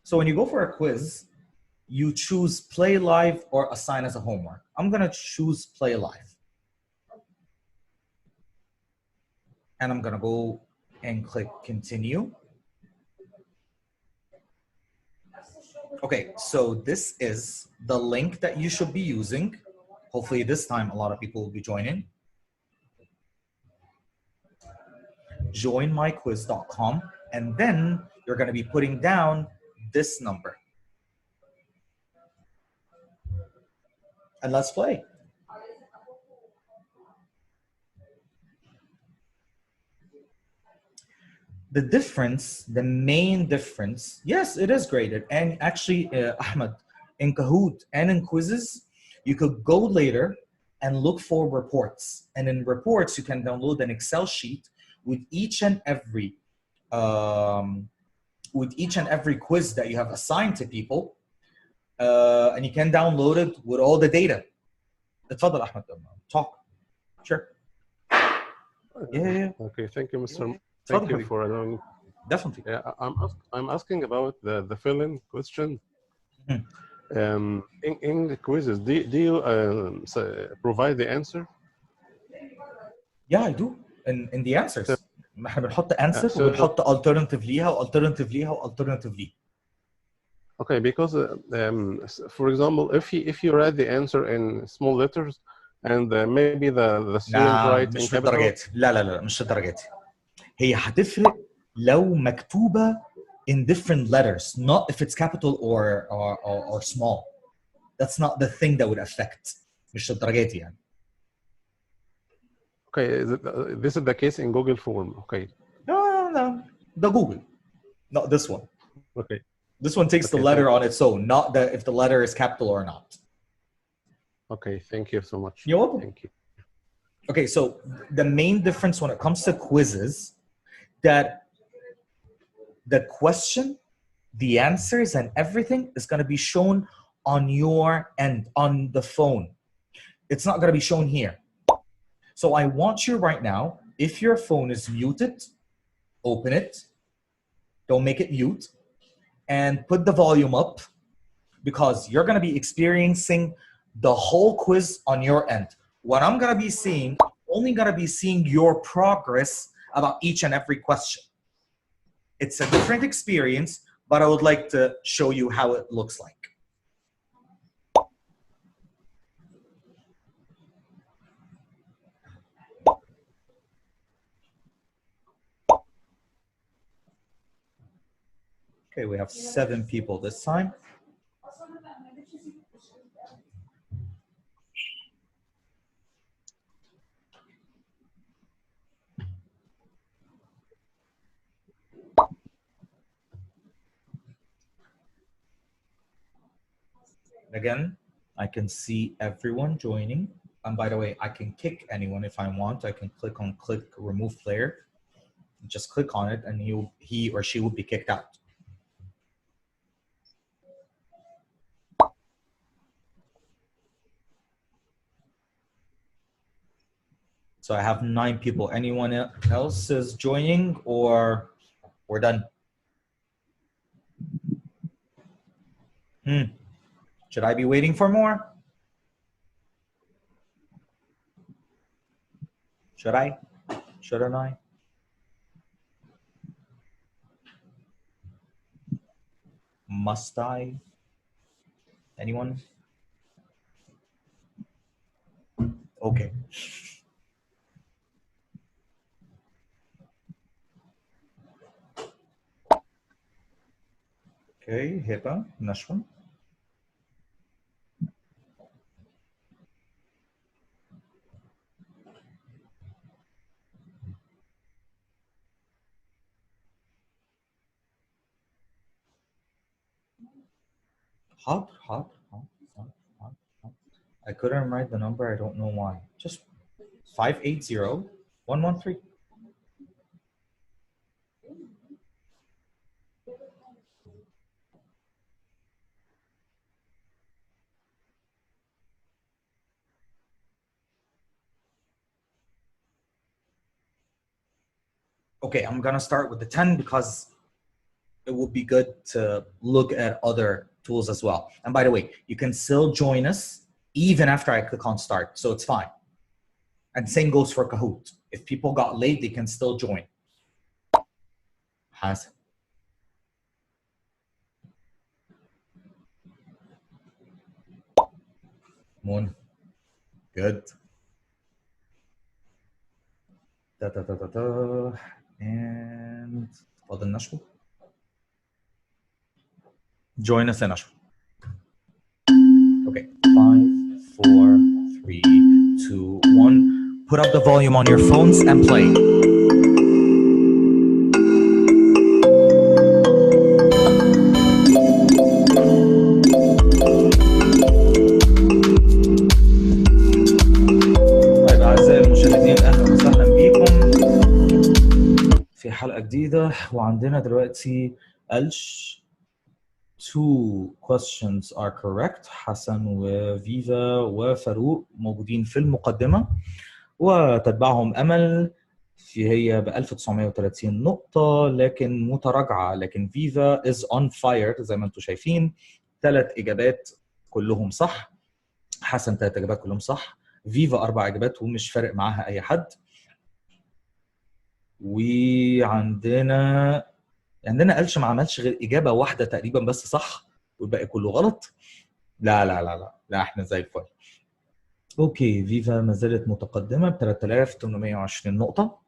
So when you go for a quiz, you choose play live or assign as a homework. I'm going to choose play live. And I'm going to go and click continue. Okay, so this is the link that you should be using. Hopefully this time a lot of people will be joining. joinmyquiz.com, and then you're going to be putting down this number. And let's play. The difference, the main difference, yes, it is graded. And actually, Ahmed, in Kahoot and in quizzes, you could go later and look for reports. And in reports, you can download an Excel sheet with each and every quiz that you have assigned to people. And you can download it with all the data. Tfadal, Ahmed, talk. Sure. Yeah. Okay, thank you, Mr. Thank you for allowing me. Definitely. Yeah, I'm asking about the fill-in question. In the quizzes, do you provide the answer? Yeah, I do. In the answers. احنا بنحط answer وبنحط alternative ليها والternative ليها والternative ليها. Okay, because for example, if you write the answer in small letters and maybe the student write in capital. لا مش الدرجات. هي هتفرق لو مكتوبة in different letters, not if it's capital or small. That's not the thing that would affect. مش الدرجات دي يعني. Okay, this is the case in Google Form. Okay. No. The Google, not this one. Okay. This one takes the letter on its own, not if the letter is capital or not. Okay, thank you so much. You're welcome. Thank you. Okay, so the main difference when it comes to quizzes, that the question, the answers, and everything is going to be shown on your end, on the phone. It's not going to be shown here. So I want you right now, if your phone is muted, open it, don't make it mute, and put the volume up, because you're going to be experiencing the whole quiz on your end. What I'm going to be seeing, only going to be seeing your progress about each and every question. It's a different experience, but I would like to show you how it looks like. Okay, we have 7 people this time. Again, I can see everyone joining. And by the way, I can kick anyone if I want. I can click remove player. Just click on it and he or she will be kicked out. So I have 9 people. Anyone else is joining or we're done? Should I be waiting for more? Should I? Shouldn't I? Must I? Anyone? Okay. Okay, Heba, Nashwan. Hot. I couldn't write the number. I don't know why. Just 580-113. Okay, I'm gonna start with the 10 because it would be good to look at other tools as well. And by the way, you can still join us even after I click on start, so it's fine. And same goes for Kahoot. If people got late, they can still join. Has. Moon. Good. And فاضل نشوة. Join us in Nashua. Okay, 5, 4, 3, 2, 1. Put up the volume on your phones and play. طيب أعزائي المشاهدين، أهلا وسهلا بكم في حلقة جديدة. وعندنا دلوقتي ألش. 2 questions are correct. حسن وفيفا وفاروق موجودين في المقدمة، وتتبعهم أمل هي ب 1930 نقطة لكن متراجعة. لكن فيفا is on fire زي ما انتم شايفين. 3 إجابات كلهم صح. حسن 3 إجابات كلهم صح. فيفا 4 إجابات ومش فارق معاها أي حد. وعندنا قالش ما عملش غير إجابة واحدة تقريبا بس صح والباقي كله غلط. لا احنا زي الفل. اوكي، فيفا ما زالت متقدمة ب 3820 نقطة.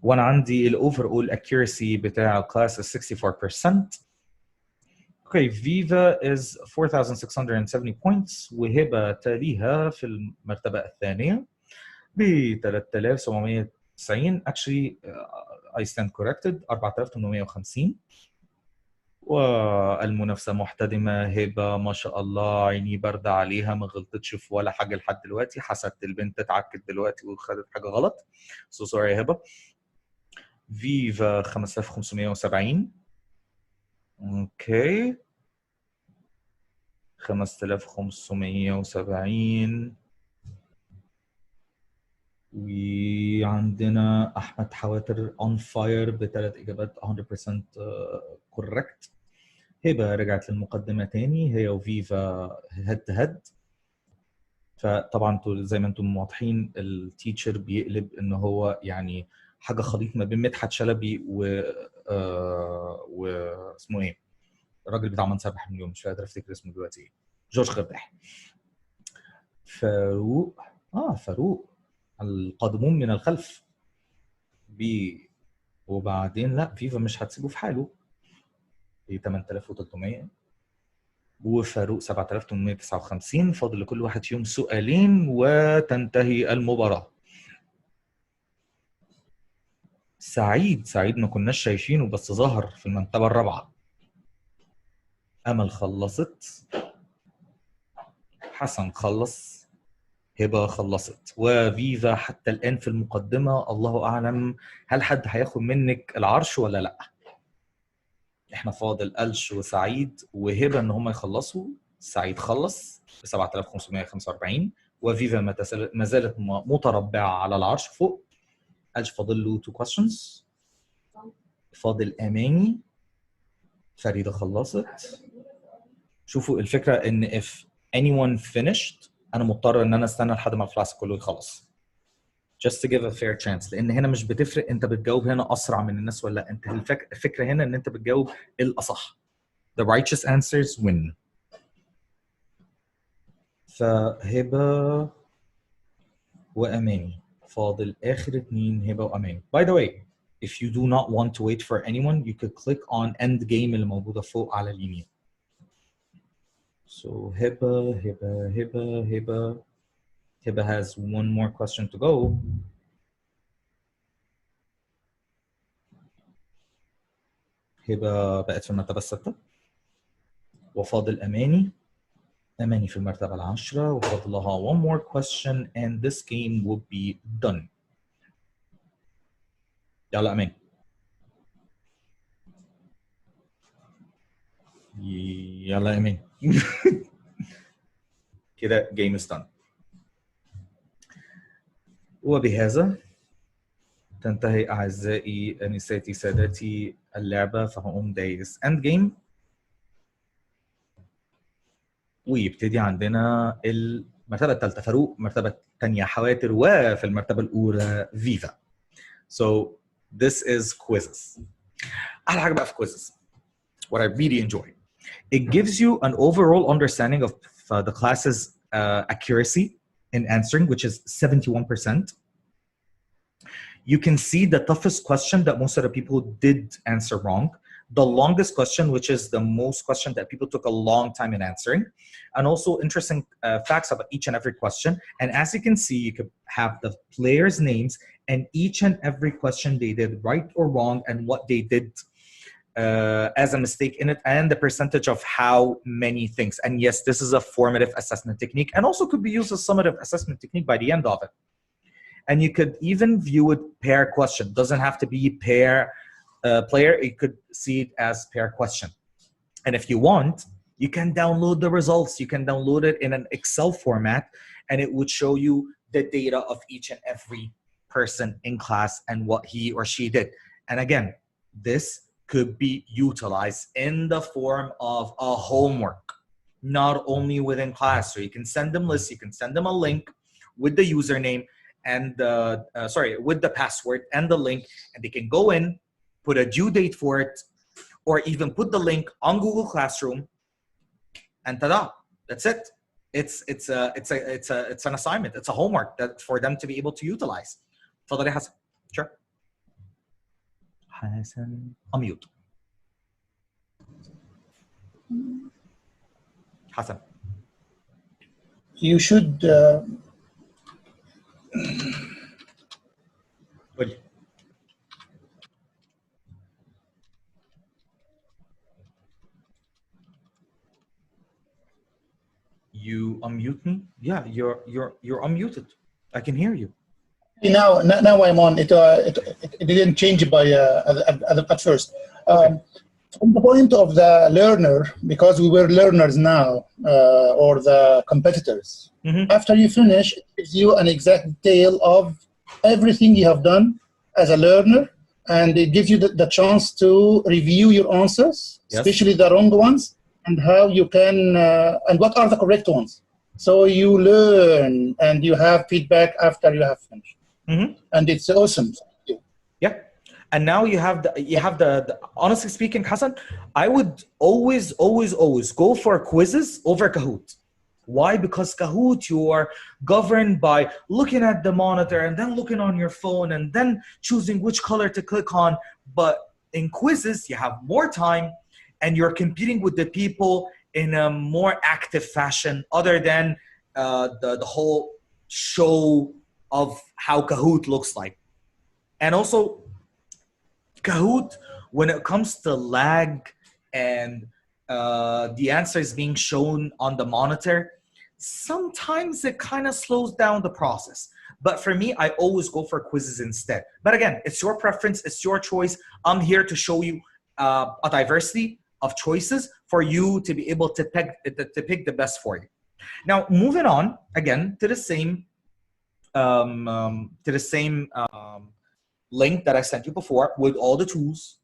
وانا عندي الاوفر اول accuracy بتاع الكلاس is 64%. Okay, Viva is 4,670 points وهبة تاليها في المرتبة الثانية ب 3,790. Actually, I stand corrected, 4,850. والمنافسة محتدمة. هبة ما شاء الله عيني باردة عليها، ما غلطتش في ولا حاجة لحد دلوقتي. حسدت البنت اتعكت دلوقتي وخدت حاجة غلط. So sorry يا هبة. فيفا 5,570. اوكي 5,570. وعندنا أحمد حواتر on fire ب3 إجابات 100% correct. هبة رجعت للمقدمة تاني، هي وفيفا head to head. فطبعا زي ما انتم واضحين التيتشر بيقلب ان هو يعني حاجة خليط ما بين مدحت شلبي و اسمه ايه؟ الراجل بتاع من سبح مليون، مش قادر افتكر اسمه دلوقتي. جورج خرداح. فاروق فاروق القادمون من الخلف. وبعدين لا، فيفا مش هتسيبه في حاله. 8300 وفاروق 7859. فاضل لكل واحد فيهم سؤالين وتنتهي المباراة. سعيد ما كناش شايفينه بس ظهر في المرتبة الرابعة. أمل خلصت، حسن خلص، هبة خلصت، وفيفا حتى الآن في المقدمة. الله أعلم هل حد هياخد منك العرش ولا لأ. احنا فاضل ألش وسعيد وهبة ان هم يخلصوا. سعيد خلص ب 7545 وفيفا ما زالت متربعة على العرش فوق. ألش فاضل له 2 questions. فاضل أماني. فريدة خلصت. شوفوا الفكرة ان if anyone finished انا مضطر ان انا استنى لحد ما الكلاس كله يخلص. just to give a fair chance. لان هنا مش بتفرق انت بتجاوب هنا اسرع من الناس ولا انت. الفكره هنا ان انت بتجاوب الاصح. the righteous answers win. فهبه واماني فاضل اخر 2. هبه واماني. by the way if you do not want to wait for anyone you could click on end game اللي موجوده فوق على اليمين. so هبه has one more question to go. هبة بقت في المرتبة 6 وفاضل أماني في المرتبة 10 وفاضل لها one more question and this game will be done. يلا أماني. يلا أماني. كده game is done. وبهذا تنتهي أعزائي أنساتي سادتي اللعبة. فهقوم دايس end game ويبتدي عندنا المرتبة الثالثة فاروق، المرتبة الثانية حواتر، وفي المرتبة الأولى فيفا. So this is quizzes. أحلى حاجة بقى في quizzes what I really enjoy. It gives you an overall understanding of the class's accuracy in answering, which is 71%. You can see the toughest question that most of the people did answer wrong. The longest question, which is the most question that people took a long time in answering. And also interesting facts about each and every question. And as you can see, you could have the players' names and each and every question they did right or wrong and what they did as a mistake in it and the percentage of how many things. And yes, this is a formative assessment technique and also could be used as summative assessment technique by the end of it. And you could even view it pair question. Doesn't have to be pair player. You could see it as pair question. And if you want, you can download the results. You can download it in an Excel format and it would show you the data of each and every person in class and what he or she did. And again, this could be utilized in the form of a homework, not only within class. So you can send them lists, you can send them a link with the username and with the password and the link, and they can go in, put a due date for it, or even put the link on Google Classroom, and ta-da! That's it. It's an assignment. It's a homework that for them to be able to utilize. Sure. Hassan, unmute. Hassan. You should. You unmute me? Yeah, you're unmuted. I can hear you. Now I'm on. It didn't change by at first. Okay. From the point of the learner, because we were learners now, or the competitors. Mm-hmm. After you finish, it gives you an exact detail of everything you have done as a learner, and it gives you the chance to review your answers, yes, especially the wrong ones, and how you can and what are the correct ones. So you learn and you have feedback after you have finished, mm-hmm, and it's awesome. Yeah. And now you have the honestly speaking, Hassan, I would always go for quizzes over Kahoot. Why? Because Kahoot, you are governed by looking at the monitor and then looking on your phone and then choosing which color to click on. But in quizzes, you have more time and you're competing with the people in a more active fashion, other than the whole show of how Kahoot looks like. And also, Kahoot, when it comes to lag and the answers being shown on the monitor, sometimes it kind of slows down the process. But for me, I always go for quizzes instead. But again, it's your preference, it's your choice. I'm here to show you a diversity of choices for you to be able to pick the best for you. Now, moving on again to the same link that I sent you before with all the tools,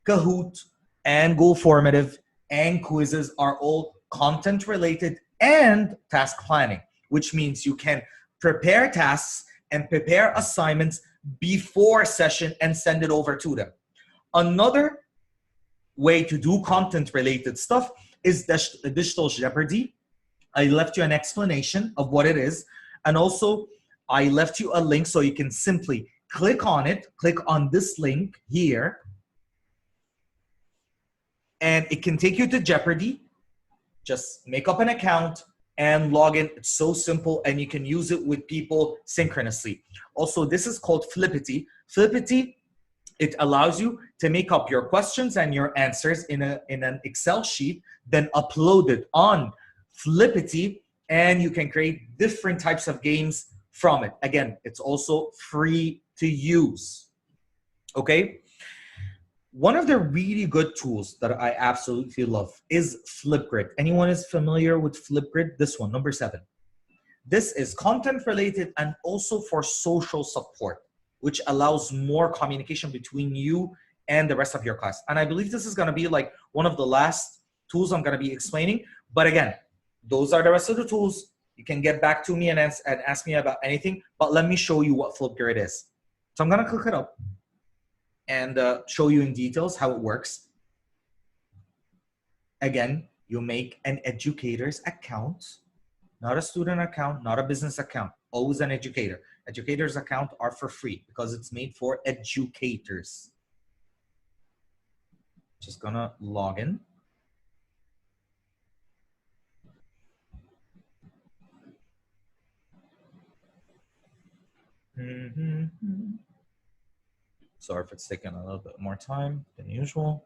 Kahoot and Goformative and quizzes are all content related and task planning, which means you can prepare tasks and prepare assignments before session and send it over to them. Another way to do content related stuff is the Digital Jeopardy. I left you an explanation of what it is, and also I left you a link so you can simply click on it, click on this link here, and it can take you to Jeopardy. Just make up an account and log in. It's so simple, and you can use it with people synchronously. Also, this is called Flippity. Flippity, it allows you to make up your questions and your answers in an Excel sheet, then upload it on Flippity, and you can create different types of games from it. Again, it's also free to use. Okay? One of the really good tools that I absolutely love is Flipgrid. Anyone is familiar with Flipgrid? This one, number 7. This is content related and also for social support, which allows more communication between you and the rest of your class. And I believe this is going to be like one of the last tools I'm going to be explaining. But again, those are the rest of the tools. You can get back to me and ask me about anything. But let me show you what Flipgrid is. So I'm going to click it up and show you in details how it works. Again, you make an educator's account, not a student account, not a business account, always an educator. Educators' account are for free because it's made for educators. Just gonna log in. Sorry if it's taking a little bit more time than usual.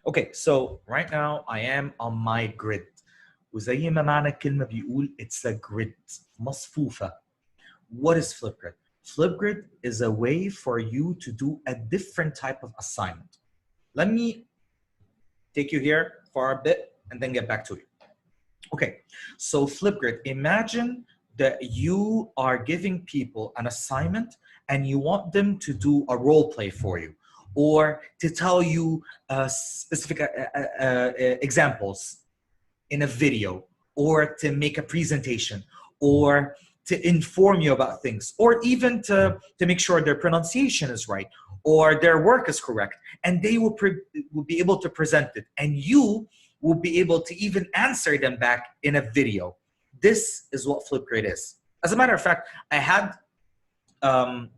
Okay, so right now I am on my grid. وزي ما معنى الكلمة بيقول it's a grid مصفوفة. What is Flipgrid? Flipgrid is a way for you to do a different type of assignment. Let me take you here for a bit and then get back to you. Okay, so Flipgrid, imagine that you are giving people an assignment and you want them to do a role play for you, or to tell you specific examples in a video, or to make a presentation, or to inform you about things, or even to make sure their pronunciation is right, or their work is correct, and they will be able to present it, and you will be able to even answer them back in a video. This is what Flipgrid is. As a matter of fact, I had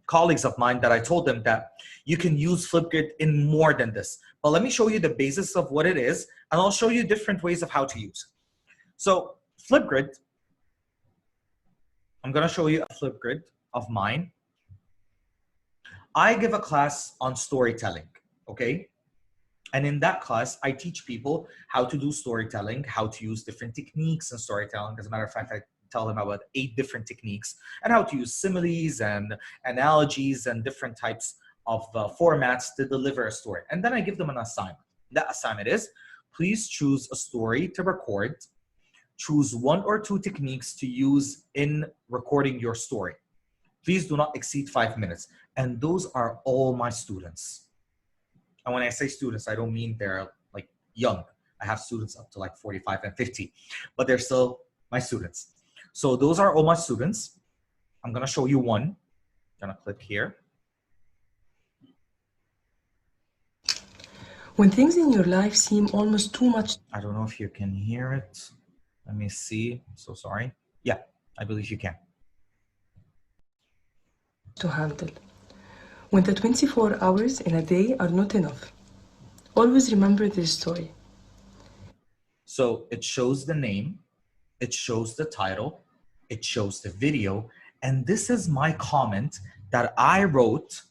colleagues of mine that I told them that you can use Flipgrid in more than this. But let me show you the basis of what it is, and I'll show you different ways of how to use it. So Flipgrid, I'm going to show you a Flipgrid of mine. I give a class on storytelling, okay? And in that class, I teach people how to do storytelling, how to use different techniques in storytelling. As a matter of fact, I tell them about 8 different techniques and how to use similes and analogies and different types of formats to deliver a story. And then I give them an assignment. That assignment is, please choose a story to record. Choose 1 or 2 techniques to use in recording your story. Please do not exceed 5 minutes. And those are all my students. And when I say students, I don't mean they're like young. I have students up to like 45 and 50, but they're still my students. So those are all my students. I'm going to show you one. I'm going to click here. When things in your life seem almost too much. I don't know if you can hear it. Let me see. So sorry. Yeah, I believe you can. To handle. When the 24 hours in a day are not enough. Always remember this story. So it shows the name, it shows the title, it shows the video, and this is my comment that I wrote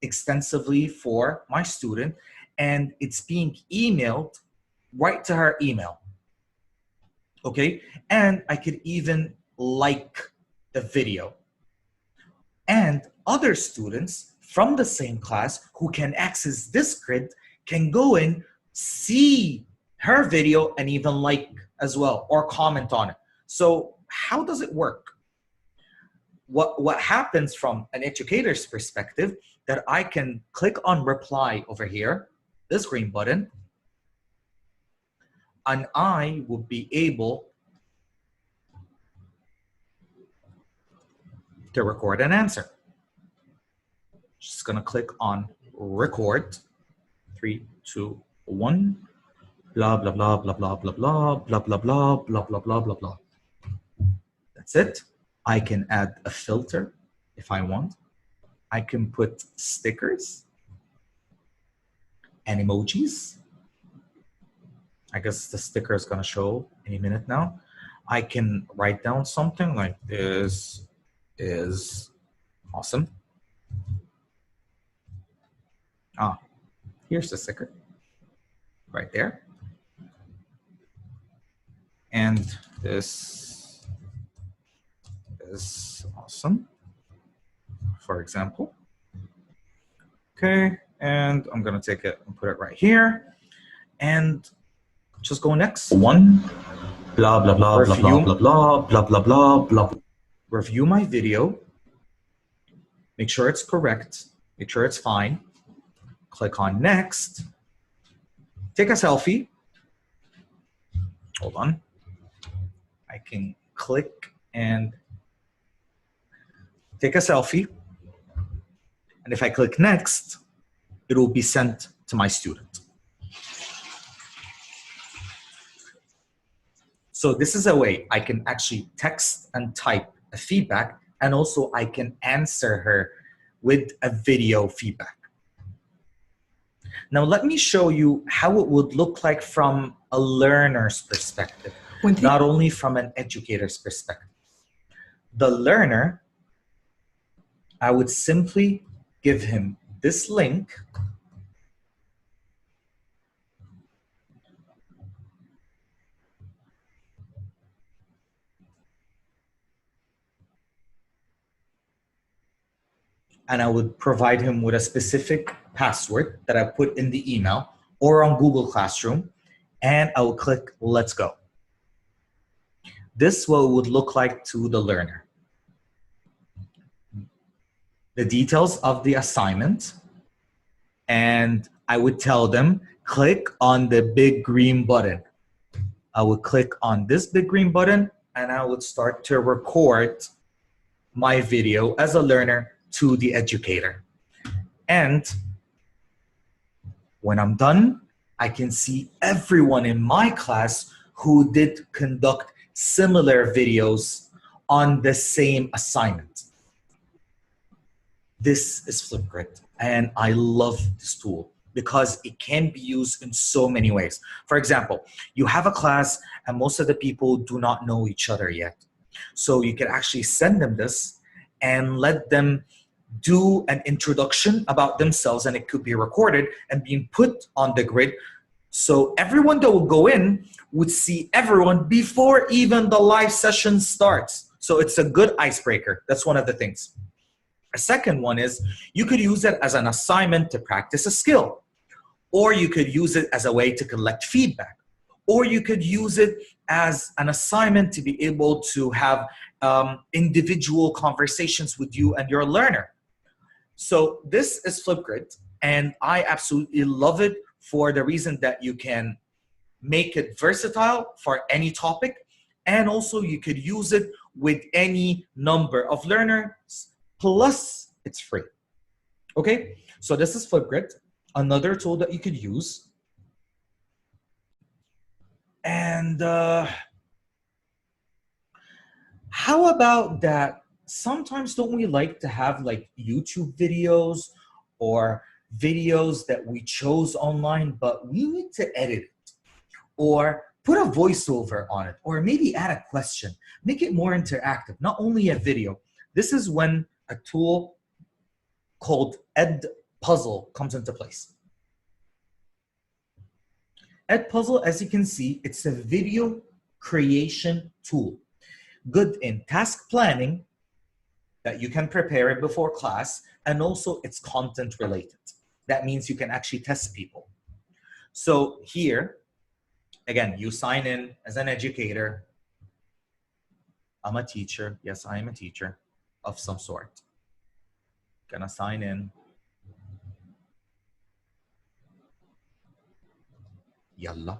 extensively for my student, and it's being emailed right to her email. Okay, and I could even like the video. And other students from the same class who can access this grid can go in, see her video, and even like as well, or comment on it. So how does it work? What happens from an educator's perspective, that I can click on reply over here, this green button, and I will be able to record an answer. Just gonna click on record. 3, 2, 1. Blah blah blah blah blah blah blah blah blah blah blah blah blah blah blah. That's it. I can add a filter if I want. I can put stickers and emojis. I guess the sticker is gonna show any minute now. I can write down something like this is awesome. Ah, here's the sticker right there. And this is awesome, for example. Okay, and I'm gonna take it and put it right here. And just go next. 1, blah, blah, blah, blah, blah, blah, blah, blah, blah, blah, blah. Review my video. Make sure it's correct. Make sure it's fine. Click on next. Take a selfie. Hold on. I can click and take a selfie. And if I click next, it will be sent to my student. So this is a way I can actually text and type a feedback, and also I can answer her with a video feedback. Now let me show you how it would look like from a learner's perspective, not only from an educator's perspective. The learner, I would simply give him this link. And I would provide him with a specific password that I put in the email or on Google Classroom, and I will click Let's Go. This is what it would look like to the learner. The details of the assignment, and I would tell them, click on the big green button. I would click on this big green button, and I would start to record my video as a learner to the educator. And when I'm done, I can see everyone in my class who did conduct similar videos on the same assignment. This is Flipgrid, and I love this tool because it can be used in so many ways. For example, you have a class and most of the people do not know each other yet. So you can actually send them this and let them do an introduction about themselves, and it could be recorded and being put on the grid. So everyone that will go in would see everyone before even the live session starts. So it's a good icebreaker. That's one of the things. A second one is you could use it as an assignment to practice a skill, or you could use it as a way to collect feedback, or you could use it as an assignment to be able to have individual conversations with you and your learner. So this is Flipgrid, and I absolutely love it for the reason that you can make it versatile for any topic, and also you could use it with any number of learners, plus it's free. Okay, so this is Flipgrid, another tool that you could use. And how about that? Sometimes don't we like to have like YouTube videos or videos that we chose online, but we need to edit it or put a voiceover on it, or maybe add a question, make it more interactive, not only a video. This is when a tool called Edpuzzle comes into place. Edpuzzle, as you can see, it's a video creation tool. Good in task planning, that you can prepare it before class, and also it's content related. That means you can actually test people. So here, again, you sign in as an educator. I'm a teacher. Yes, I am a teacher of some sort. Gonna sign in. Yalla.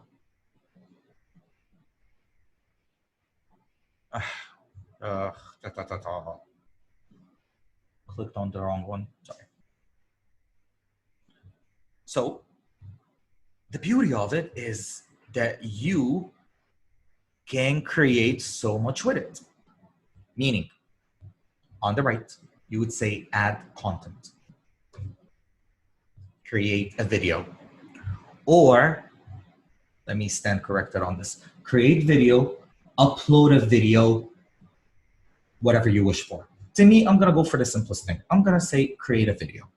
Clicked on the wrong one, sorry. So the beauty of it is that you can create so much with it. Meaning, on the right, you would say add content, create a video, or let me stand corrected on this, create video, upload a video, whatever you wish for. To me, I'm gonna go for the simplest thing. I'm gonna say create a video.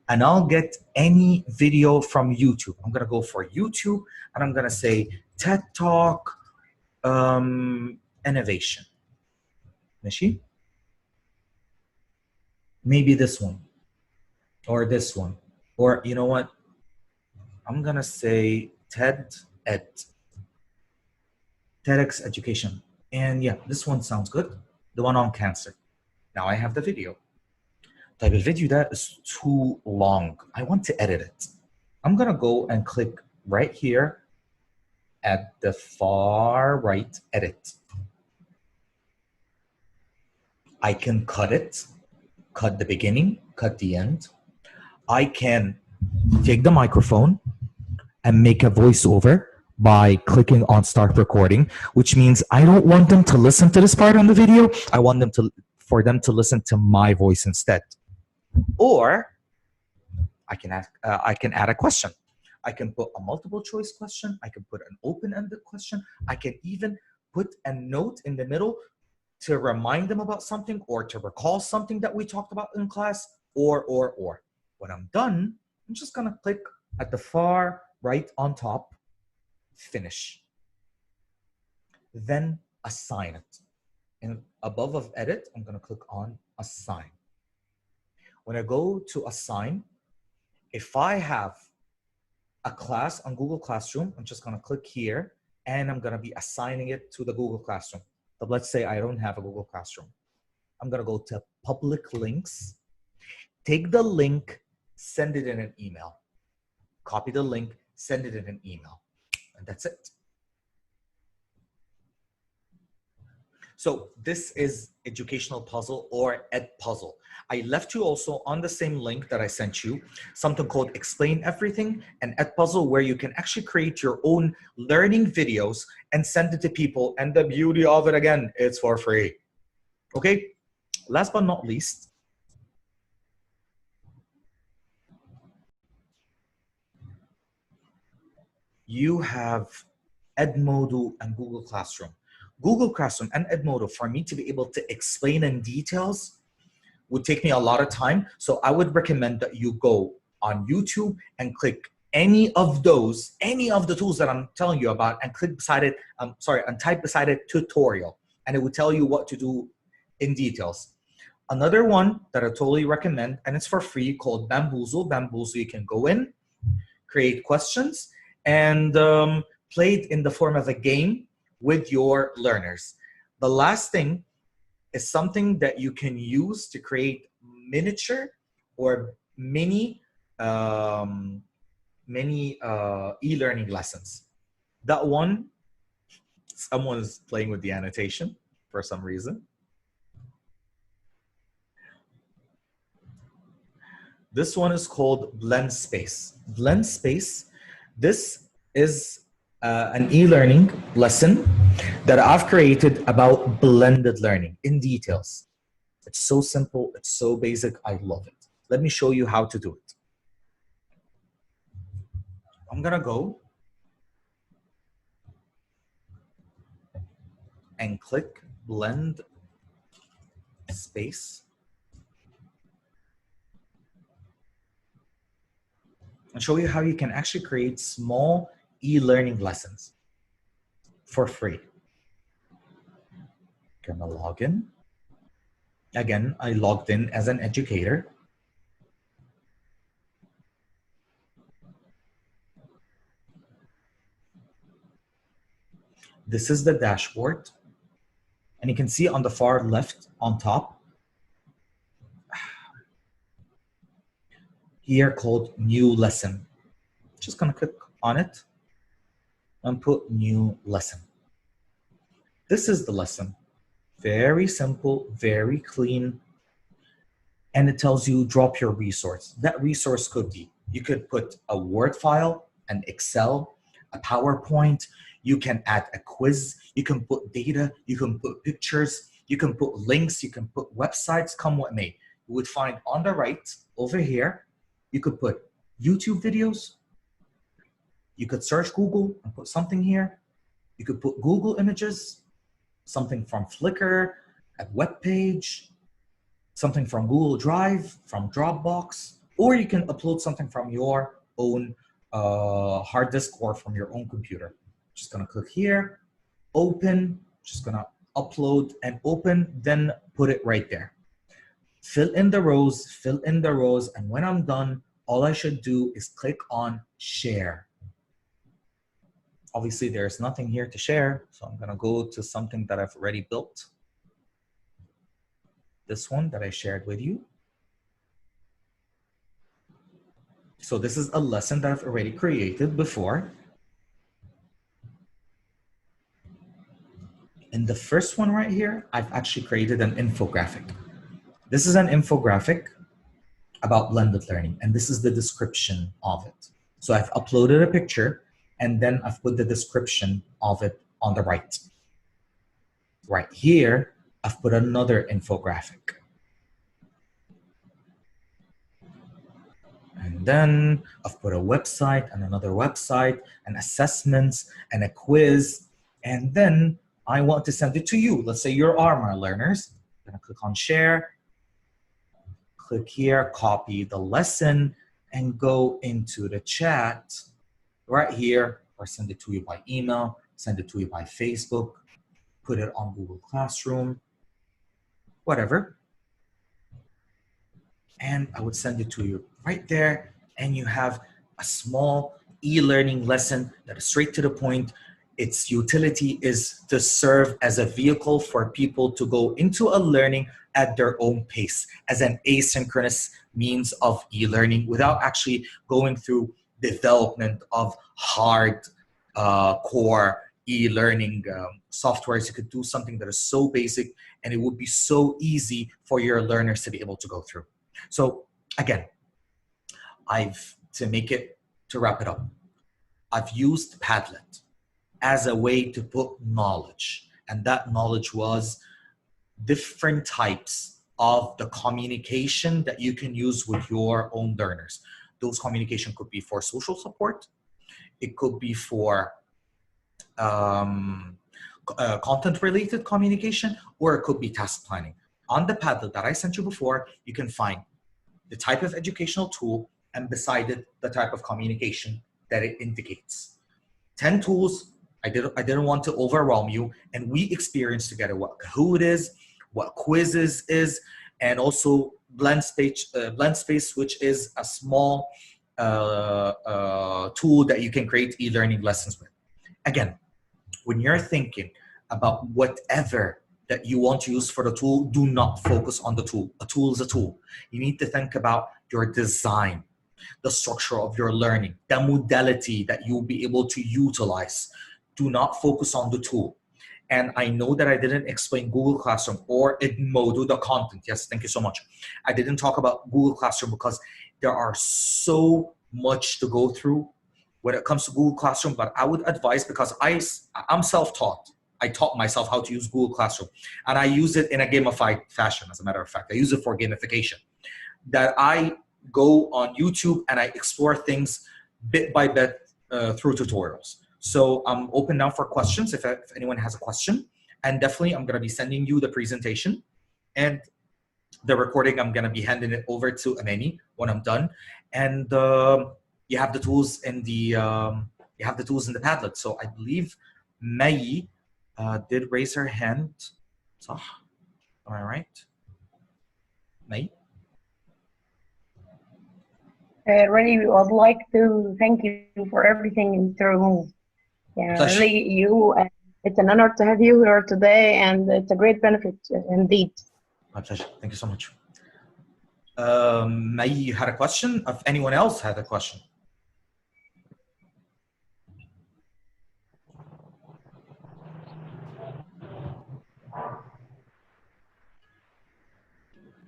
And I'll get any video from YouTube. I'm gonna go for YouTube, and I'm gonna say TED Talk, innovation. Nishi? Maybe this one, or this one, or you know what? I'm gonna say TEDx education. And yeah, this one sounds good. The one on cancer. Now I have the video. Type of video that is too long. I want to edit it. I'm gonna go and click right here at the far right, edit. I can cut it, cut the beginning, cut the end. I can take the microphone and make a voiceover by clicking on start recording, which means I don't want them to listen to this part on the video. I want them for them to listen to my voice instead. Or I can add a question. I can put a multiple choice question. I can put an open-ended question. I can even put a note in the middle to remind them about something or to recall something that we talked about in class, or. When I'm done, I'm just gonna click at the far right on top, finish. Then assign it. And above of edit, I'm gonna click on assign. When I go to assign, if I have a class on Google Classroom, I'm just gonna click here and I'm gonna be assigning it to the Google Classroom. But let's say I don't have a Google Classroom. I'm gonna go to public links, take the link, send it in an email. Copy the link, send it in an email, and that's it. So this is Educational Puzzle or Edpuzzle. I left you also on the same link that I sent you, something called Explain Everything and Edpuzzle, where you can actually create your own learning videos and send it to people. And the beauty of it, again, it's for free. Okay, last but not least, you have Edmodo and Google Classroom. Google Classroom and Edmodo, for me to be able to explain in details, would take me a lot of time. So I would recommend that you go on YouTube and click any of the tools that I'm telling you about, and click beside it, and type beside it tutorial, and it will tell you what to do in details. Another one that I totally recommend, and it's for free, called Bamboozle. Bamboozle, you can go in, create questions, and play it in the form of a game with your learners. The last thing is something that you can use to create miniature or mini e-learning lessons. That one, someone is playing with the annotation for some reason. This one is called Blend Space. Blend Space, this is an e-learning lesson that I've created about blended learning in details. It's so simple, it's so basic, I love it. Let me show you how to do it. I'm gonna go and click Blend Space. And show you how you can actually create small e-learning lessons for free. I'm gonna log in. Again, I logged in as an educator. This is the dashboard. And you can see on the far left on top, here called New Lesson. Just gonna click on it and put New Lesson. This is the lesson. Very simple, very clean. And it tells you drop your resource. That resource could be, you could put a Word file, an Excel, a PowerPoint. You can add a quiz. You can put data. You can put pictures. You can put links. You can put websites, come what may. You would find on the right over here, you could put YouTube videos. You could search Google and put something here. You could put Google images, something from Flickr, a web page, something from Google Drive, from Dropbox, or you can upload something from your own hard disk or from your own computer. Just gonna click here, open, just gonna upload and open, then put it right there. Fill in the rows, and when I'm done, all I should do is click on share. Obviously, there's nothing here to share, so I'm gonna go to something that I've already built. This one that I shared with you. So this is a lesson that I've already created before. In the first one right here, I've actually created an infographic. This is an infographic about blended learning, and this is the description of it. So I've uploaded a picture, and then I've put the description of it on the right. Right here, I've put another infographic. And then I've put a website and another website, and assessments and a quiz, and then I want to send it to you. Let's say you are my learners. I'm gonna click on share, click here, copy the lesson, and go into the chat right here, or send it to you by email, send it to you by Facebook, put it on Google Classroom, whatever. And I would send it to you right there, and you have a small e-learning lesson that is straight to the point. Its utility is to serve as a vehicle for people to go into a learning at their own pace, as an asynchronous means of e-learning without actually going through development of hard core e-learning softwares. You could do something that is so basic, and it would be so easy for your learners to be able to go through. So again, to wrap it up, I've used Padlet as a way to put knowledge, and that knowledge was different types of the communication that you can use with your own learners. Those communication could be for social support. It could be for content-related communication, or it could be task planning. On the Padlet that I sent you before, you can find the type of educational tool and beside it, the type of communication that it indicates. 10 tools. I didn't want to overwhelm you, and we experienced together what Kahoot is, what Quizzes is, and also Blend Space, which is a small tool that you can create e-learning lessons with. Again, when you're thinking about whatever that you want to use for the tool, do not focus on the tool. A tool is a tool. You need to think about your design, the structure of your learning, the modality that you'll be able to utilize. Do not focus on the tool. And I know that I didn't explain Google Classroom or Edmodo, the content. Yes, thank you so much. I didn't talk about Google Classroom because there are so much to go through when it comes to Google Classroom, but I would advise, because I'm self-taught. I taught myself how to use Google Classroom, and I use it in a gamified fashion, as a matter of fact. I use it for gamification. That I go on YouTube and I explore things bit by bit through tutorials. So I'm open now for questions if anyone has a question. And definitely I'm going to be sending you the presentation and the recording. I'm going to be handing it over to Amani when I'm done. And you have the tools in the Padlet. So I believe MoE did raise her hand. So, am I right? MoE? Really, I would like to thank you for everything in the room. Yeah, Pleasure. Really, it's an honor to have you here today, and it's a great benefit indeed. My pleasure. Thank you so much. MoE, you had a question? If anyone else had a question?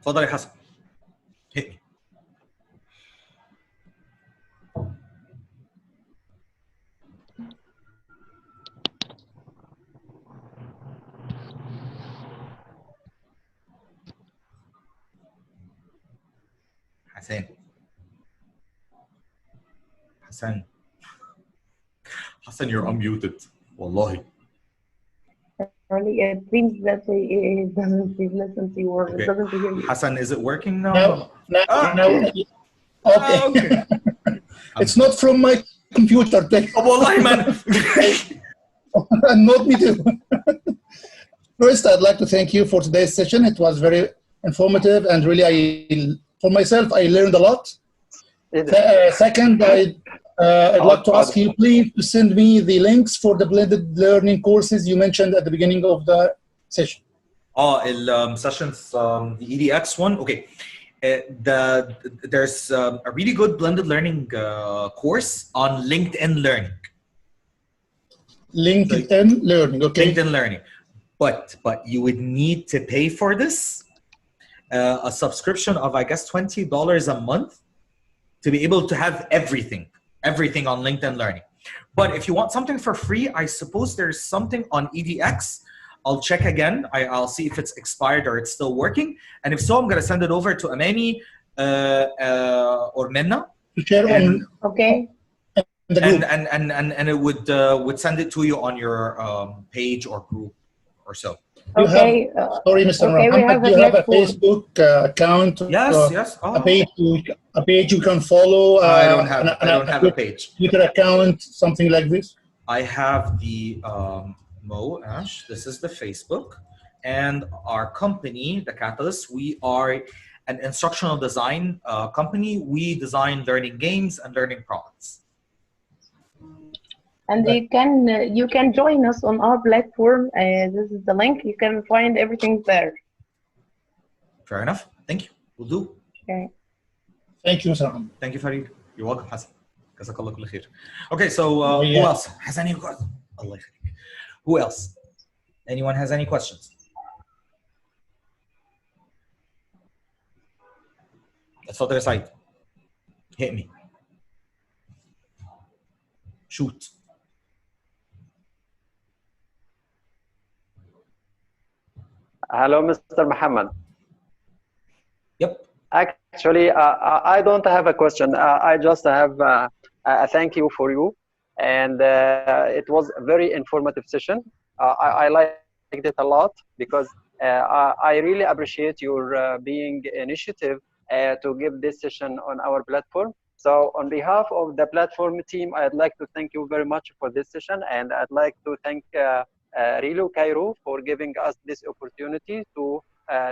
تفضل يا حسن. Hit me. Hassan, you're unmuted. Wallahi. Really, it seems that he doesn't listen to you or doesn't hear you. Hassan, is it working now? No. Okay. It's not from my computer. Wallahi, man. Not me too. First, I'd like to thank you for today's session. It was very informative, and really, for myself, I learned a lot. Second, I'd like to ask you, please, to send me the links for the blended learning courses you mentioned at the beginning of the session. Sessions, the EDX one. Okay. There's a really good blended learning course on LinkedIn Learning. LinkedIn Learning, okay. LinkedIn Learning. But you would need to pay for this, a subscription of, I guess, $20 a month to be able to have everything on LinkedIn Learning. But if you want something for free, I suppose there's something on EDX. I'll check again. I'll see if it's expired or it's still working. And if so, I'm going to send it over to Amani or Minna. Okay. And it would send it to you on your page or group or so. Okay. Sorry, Mr. Muhammad, do you have a Facebook account? Yes. A page you can follow? I don't have a page. Twitter account, something like this? I have the MoE Ash. This is the Facebook. And our company, The Catalyst, we are an instructional design company. We design learning games and learning products. And you can join us on our platform. This is the link. You can find everything there. Fair enough. Thank you. We'll do. Okay. Thank you, Mr. Thank you, Farid. You're welcome, Hassan. Jazakallah kull khair. Okay, so who else has any questions? Allah yakhlak. Who else? Anyone has any questions? That's what they're saying. Hit me. Shoot. Hello, Mr. Muhammad. Yep. Actually, I don't have a question. I just have a thank you for you. and it was a very informative session. I liked it a lot because I really appreciate your being initiative to give this session on our platform. So on behalf of the platform team, I'd like to thank you very much for this session, and I'd like to thank Rilo Cairo for giving us this opportunity to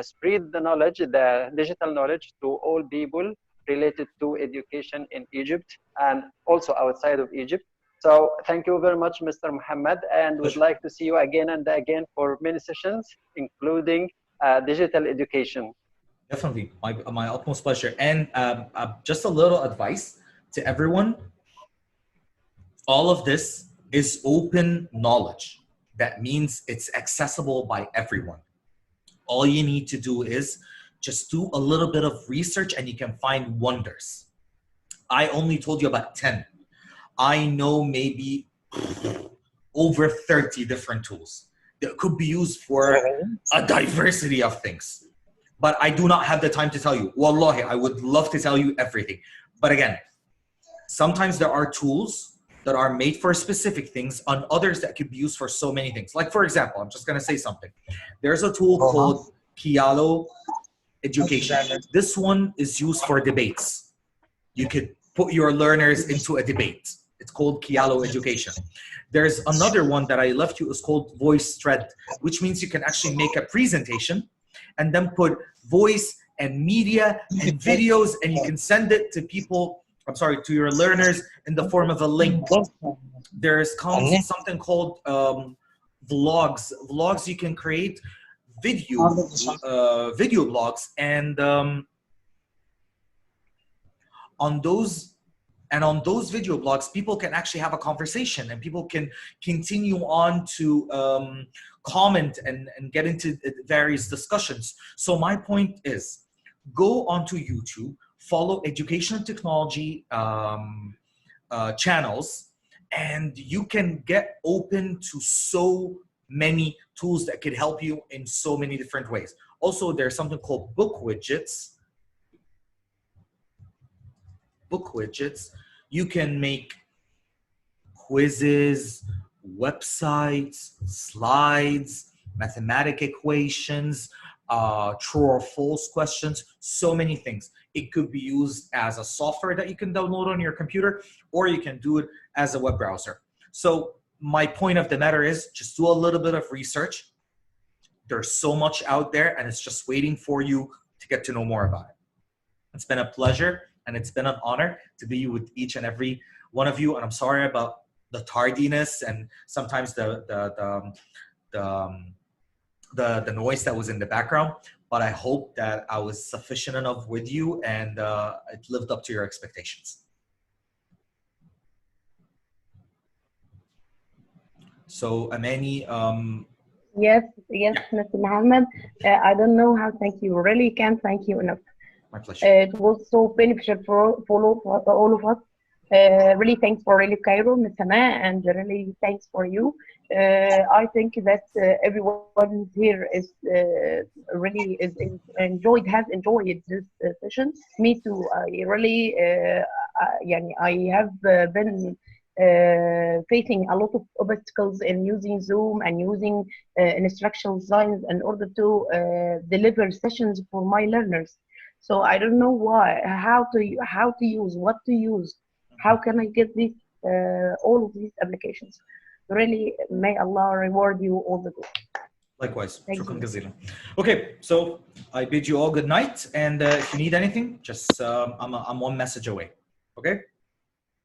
spread the knowledge, the digital knowledge, to all people related to education in Egypt and also outside of Egypt. So thank you very much, Mr. Muhammad, and we'd like to see you again and again for many sessions, including digital education. Definitely, my utmost pleasure. And just a little advice to everyone. All of this is open knowledge. That means it's accessible by everyone. All you need to do is just do a little bit of research and you can find wonders. I only told you about 10. I know maybe over 30 different tools that could be used for a diversity of things. But I do not have the time to tell you. Wallahi, I would love to tell you everything. But again, sometimes there are tools that are made for specific things and others that could be used for so many things. Like, for example, I'm just going to say something. There's a tool called Kialo Education. This one is used for debates. You could put your learners into a debate. It's called Kialo Education. There's another one that I left you. It's called Voicethread, which means you can actually make a presentation and then put voice and media and videos, and you can send it to people, to your learners in the form of a link. There's something called vlogs. Vlogs, you can create video blogs, and on those video blogs, people can actually have a conversation and people can continue on to comment and get into various discussions. So my point is, go onto YouTube, follow educational technology channels, and you can get open to so many tools that could help you in so many different ways. Also, there's something called book widgets. You can make quizzes, websites, slides, mathematic equations, true or false questions, so many things. It could be used as a software that you can download on your computer, or you can do it as a web browser. So my point of the matter is, just do a little bit of research. There's so much out there, and it's just waiting for you to get to know more about it. It's been a pleasure, and it's been an honor to be with each and every one of you. And I'm sorry about the tardiness and sometimes the noise that was in the background, but I hope that I was sufficient enough with you and it lived up to your expectations. So Amani, yes, Mr. Muhammad, I don't know how thank you. Really can't thank you enough. My pleasure. It was so beneficial for all of us. Really thanks for Rilo Cairo, Ms. Sama, and really thanks for you. I think that everyone here is really has enjoyed this session. Me too. I really, I have been facing a lot of obstacles in using Zoom and using instructional designs in order to deliver sessions for my learners. So I don't know how to use, what to use, how can I get this, all of these applications. Really, may Allah reward you all the good. Likewise. Okay, so I bid you all good night, and if you need anything, just I'm one message away. Okay.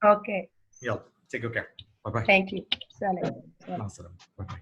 Okay. Yeah. Take good care. Bye bye. Thank you. Salam. Bye bye.